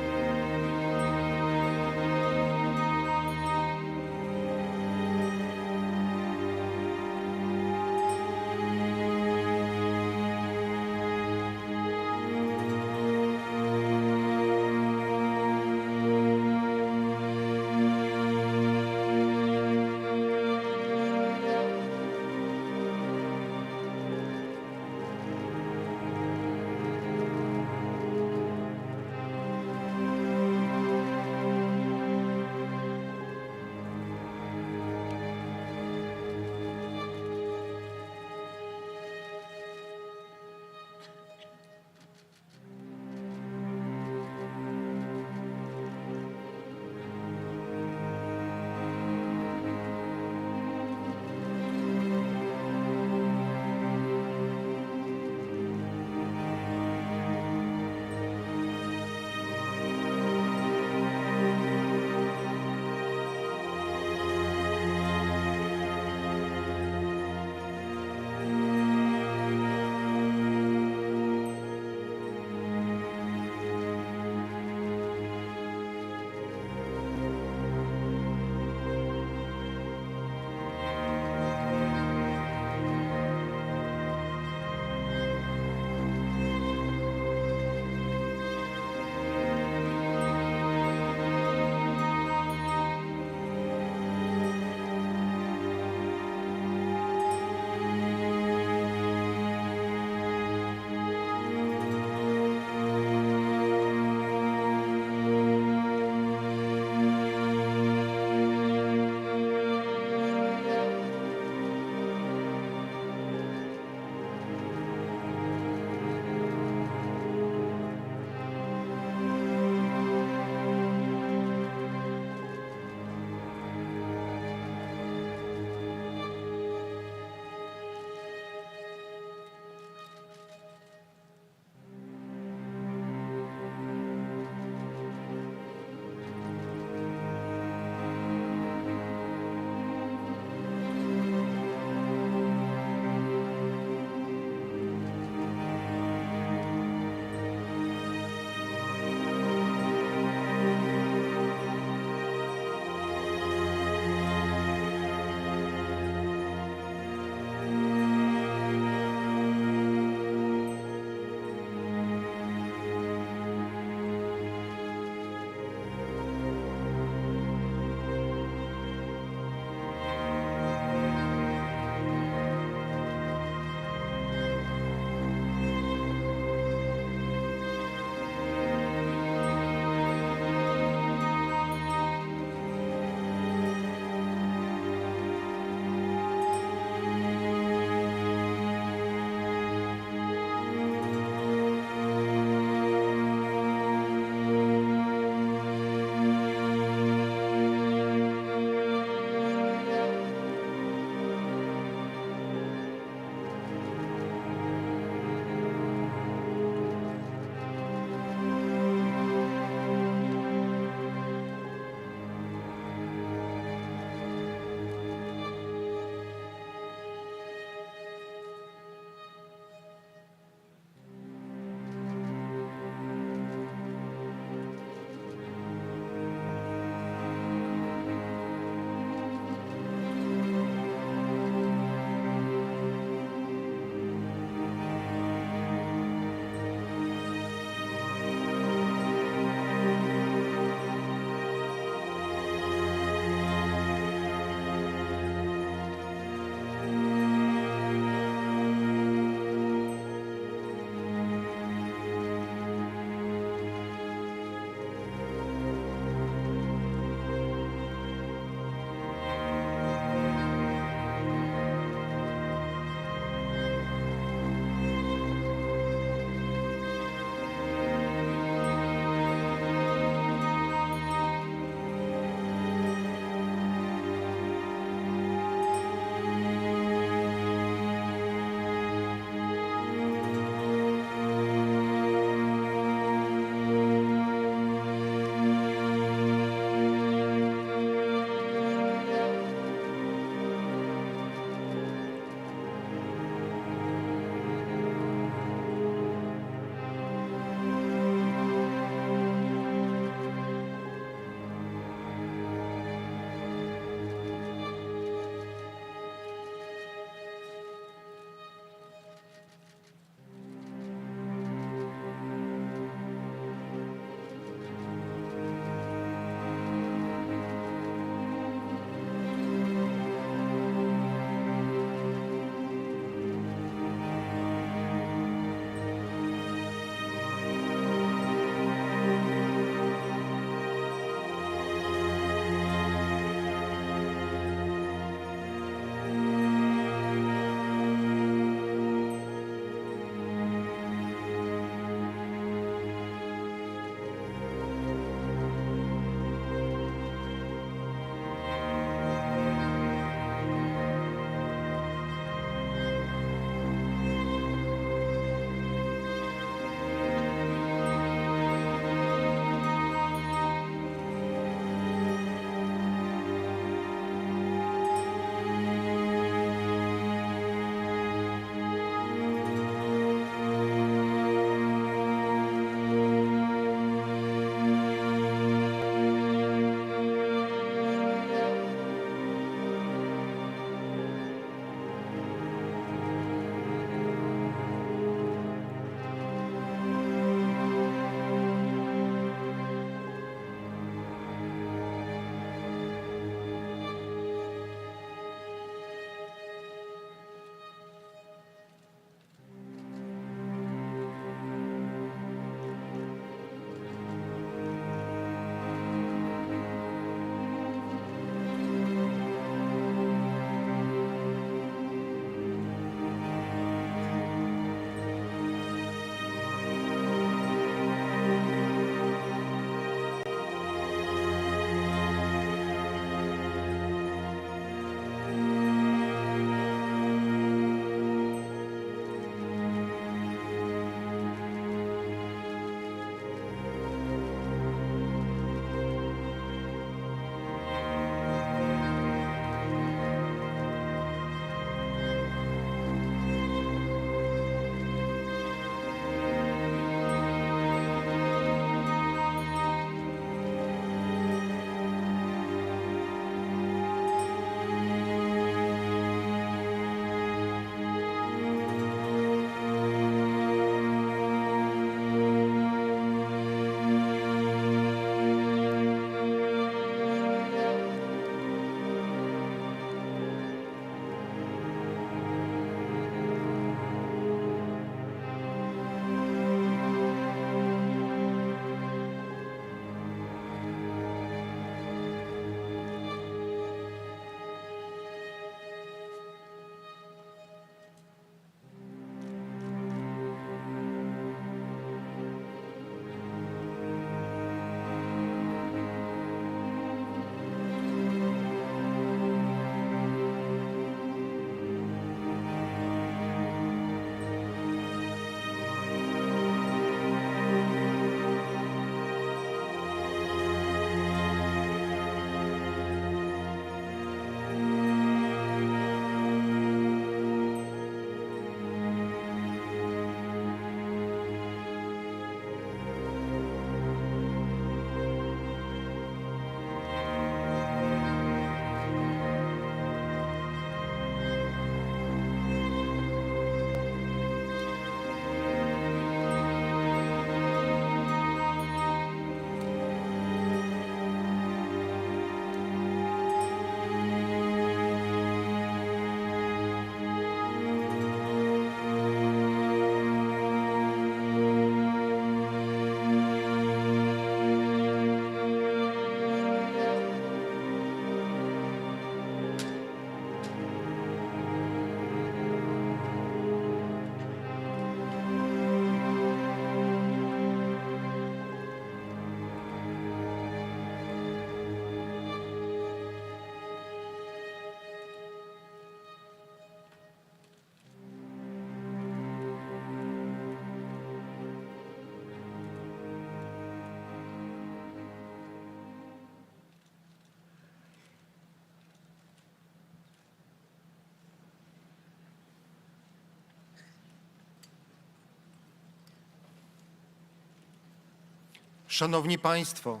Szanowni Państwo,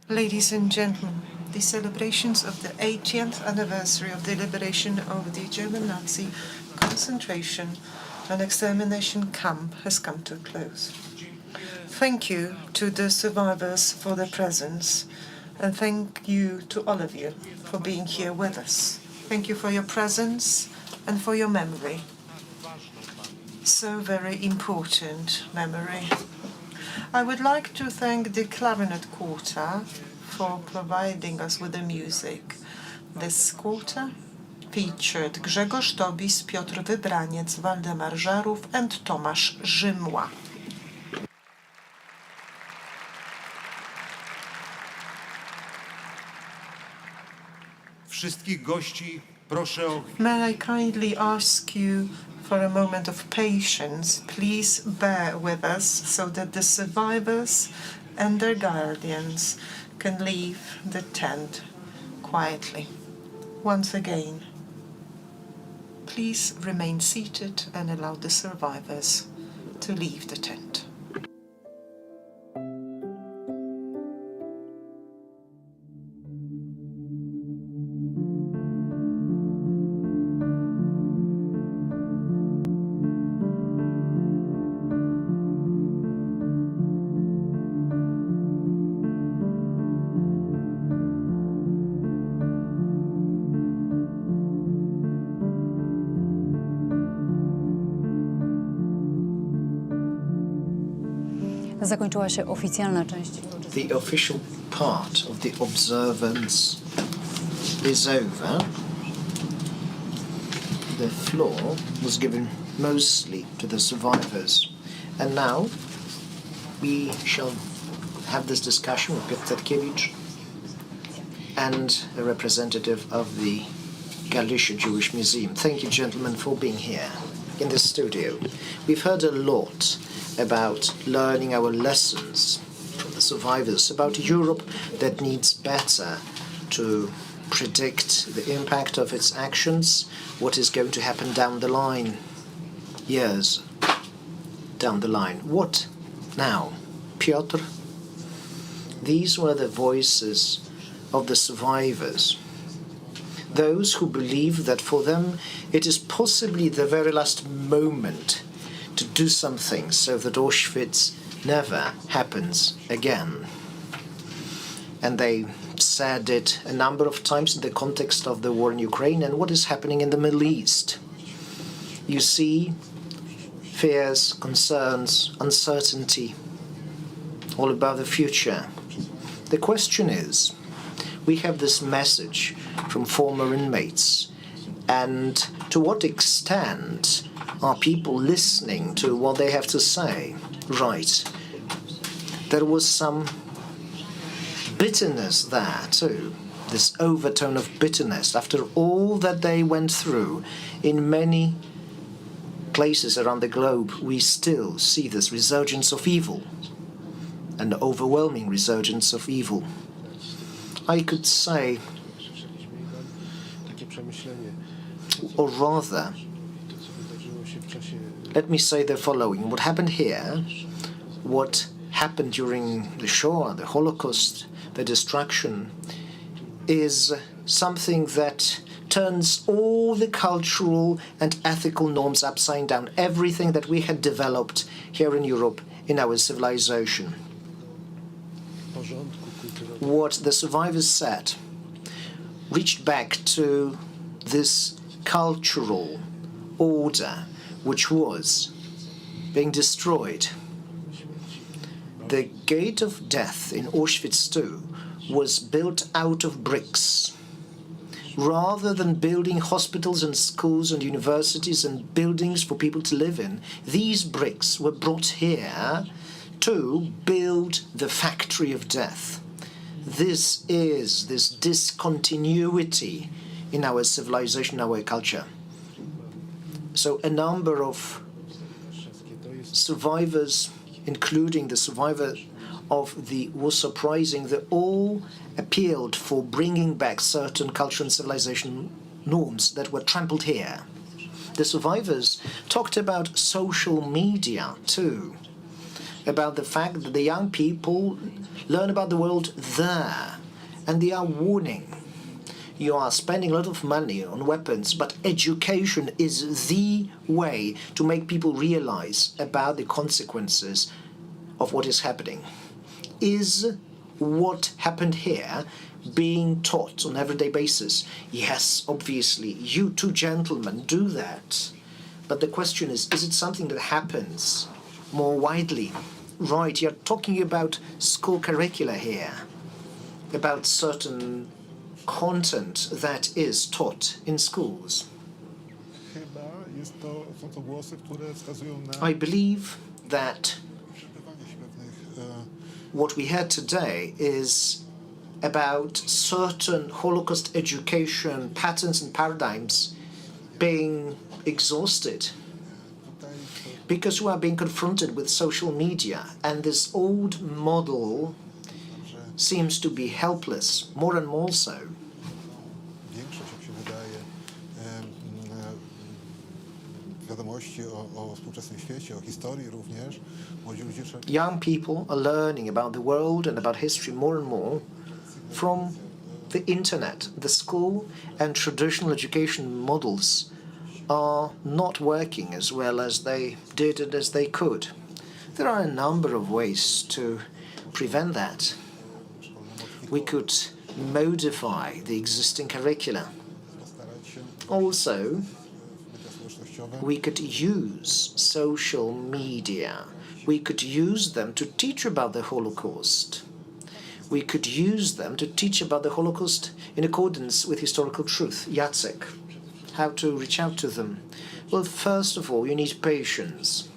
Ladies and gentlemen, the celebrations of the 80th anniversary of the liberation of the German Nazi concentration and extermination camp has come to a close. Thank you to the survivors for their presence, and thank you to all of you for being here with us. Thank you for your presence and for your memory. So very important memory. I would like to thank the Clarinet Quarter for providing us with the music. This quarter featured Grzegorz Tobis, Piotr Wybraniec, Waldemar Żarów and Tomasz Rzymła. wszystkich gości proszę o... May I kindly ask you for a moment of patience. Please bear with us so that the survivors and their guardians can leave the tent quietly. Once again, please remain seated and allow the survivors to leave the tent. Zakończyła się oficjalna część. The official part of the observance is over. The floor was given mostly to the survivors. And now we shall have this discussion with Piotr Tetkiewicz and a representative of the Galicia Jewish Museum. Thank you, gentlemen, for being here in the studio. We've heard a lot about learning our lessons from the survivors, about Europe that needs better to predict the impact of its actions, what is going to happen down the line, years down the line. What now? Piotr? These were the voices of the survivors, those who believe that for them it is possibly the very last moment to do something so that Auschwitz never happens again. And they said it a number of times in the context of the war in Ukraine and what is happening in the Middle East. You see fears, concerns, uncertainty, all about the future. The question is, we have this message from former inmates, and to what extent are people listening to what they have to say? Right. There was some bitterness there too, this overtone of bitterness. After all that they went through in many places around the globe, we still see this resurgence of evil, an overwhelming resurgence of evil. I could say, or rather, let me say the following. What happened here, what happened during the Shoah, the Holocaust, the destruction, is something that turns all the cultural and ethical norms upside down, everything that we had developed here in Europe in our civilization. What the survivors said reached back to this cultural order which was being destroyed. The gate of death in Auschwitz II was built out of bricks. Rather than building hospitals and schools and universities and buildings for people to live in, these bricks were brought here to build the factory of death. This is this discontinuity in our civilization, our culture. So a number of survivors, including the survivor of the Warsaw Uprising, they all appealed for bringing back certain cultural and civilization norms that were trampled here. The survivors talked about social media too. about the fact that the young people learn about the world there, and they are warning. You are spending a lot of money on weapons, but education is the way to make people realize about the consequences of what is happening. Is what happened here being taught on an everyday basis? Yes, obviously, you two gentlemen do that. But the question is it something that happens more widely? Right, you're talking about school curricula here, about certain content that is taught in schools. I believe that what we had today is about certain Holocaust education patterns and paradigms being exhausted because we are being confronted with social media, and this old model seems to be helpless, more and more so. Young people are learning about the world and about history more and more from the internet. The school and traditional education models are not working as well as they did and as they could. There are a number of ways to prevent that. We could modify the existing curricula. Also, we could use social media. We could use them to teach about the Holocaust. We could use them to teach about the Holocaust in accordance with historical truth. Jacek, how to reach out to them? Well, first of all, you need patience.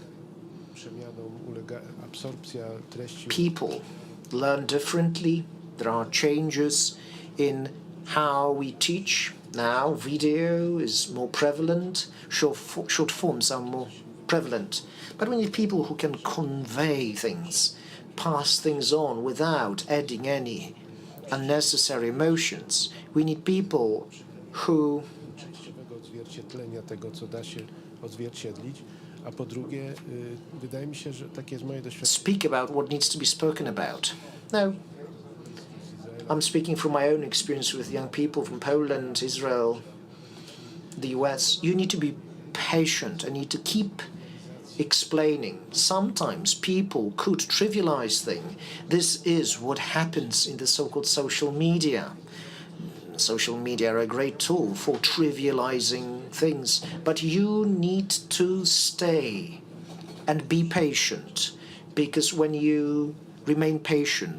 People learn differently. There are changes in how we teach. Now, video is more prevalent. Short forms are more prevalent. But we need people who can convey things, pass things on without adding any unnecessary emotions. We need people who speak about what needs to be spoken about. No, I'm speaking from my own experience with young people from Poland, Israel, the US. You need to be patient and need to keep explaining. Sometimes people could trivialize things. This is what happens in the so-called social media. Social media are a great tool for trivializing things, but you need to stay and be patient, because when you remain patient,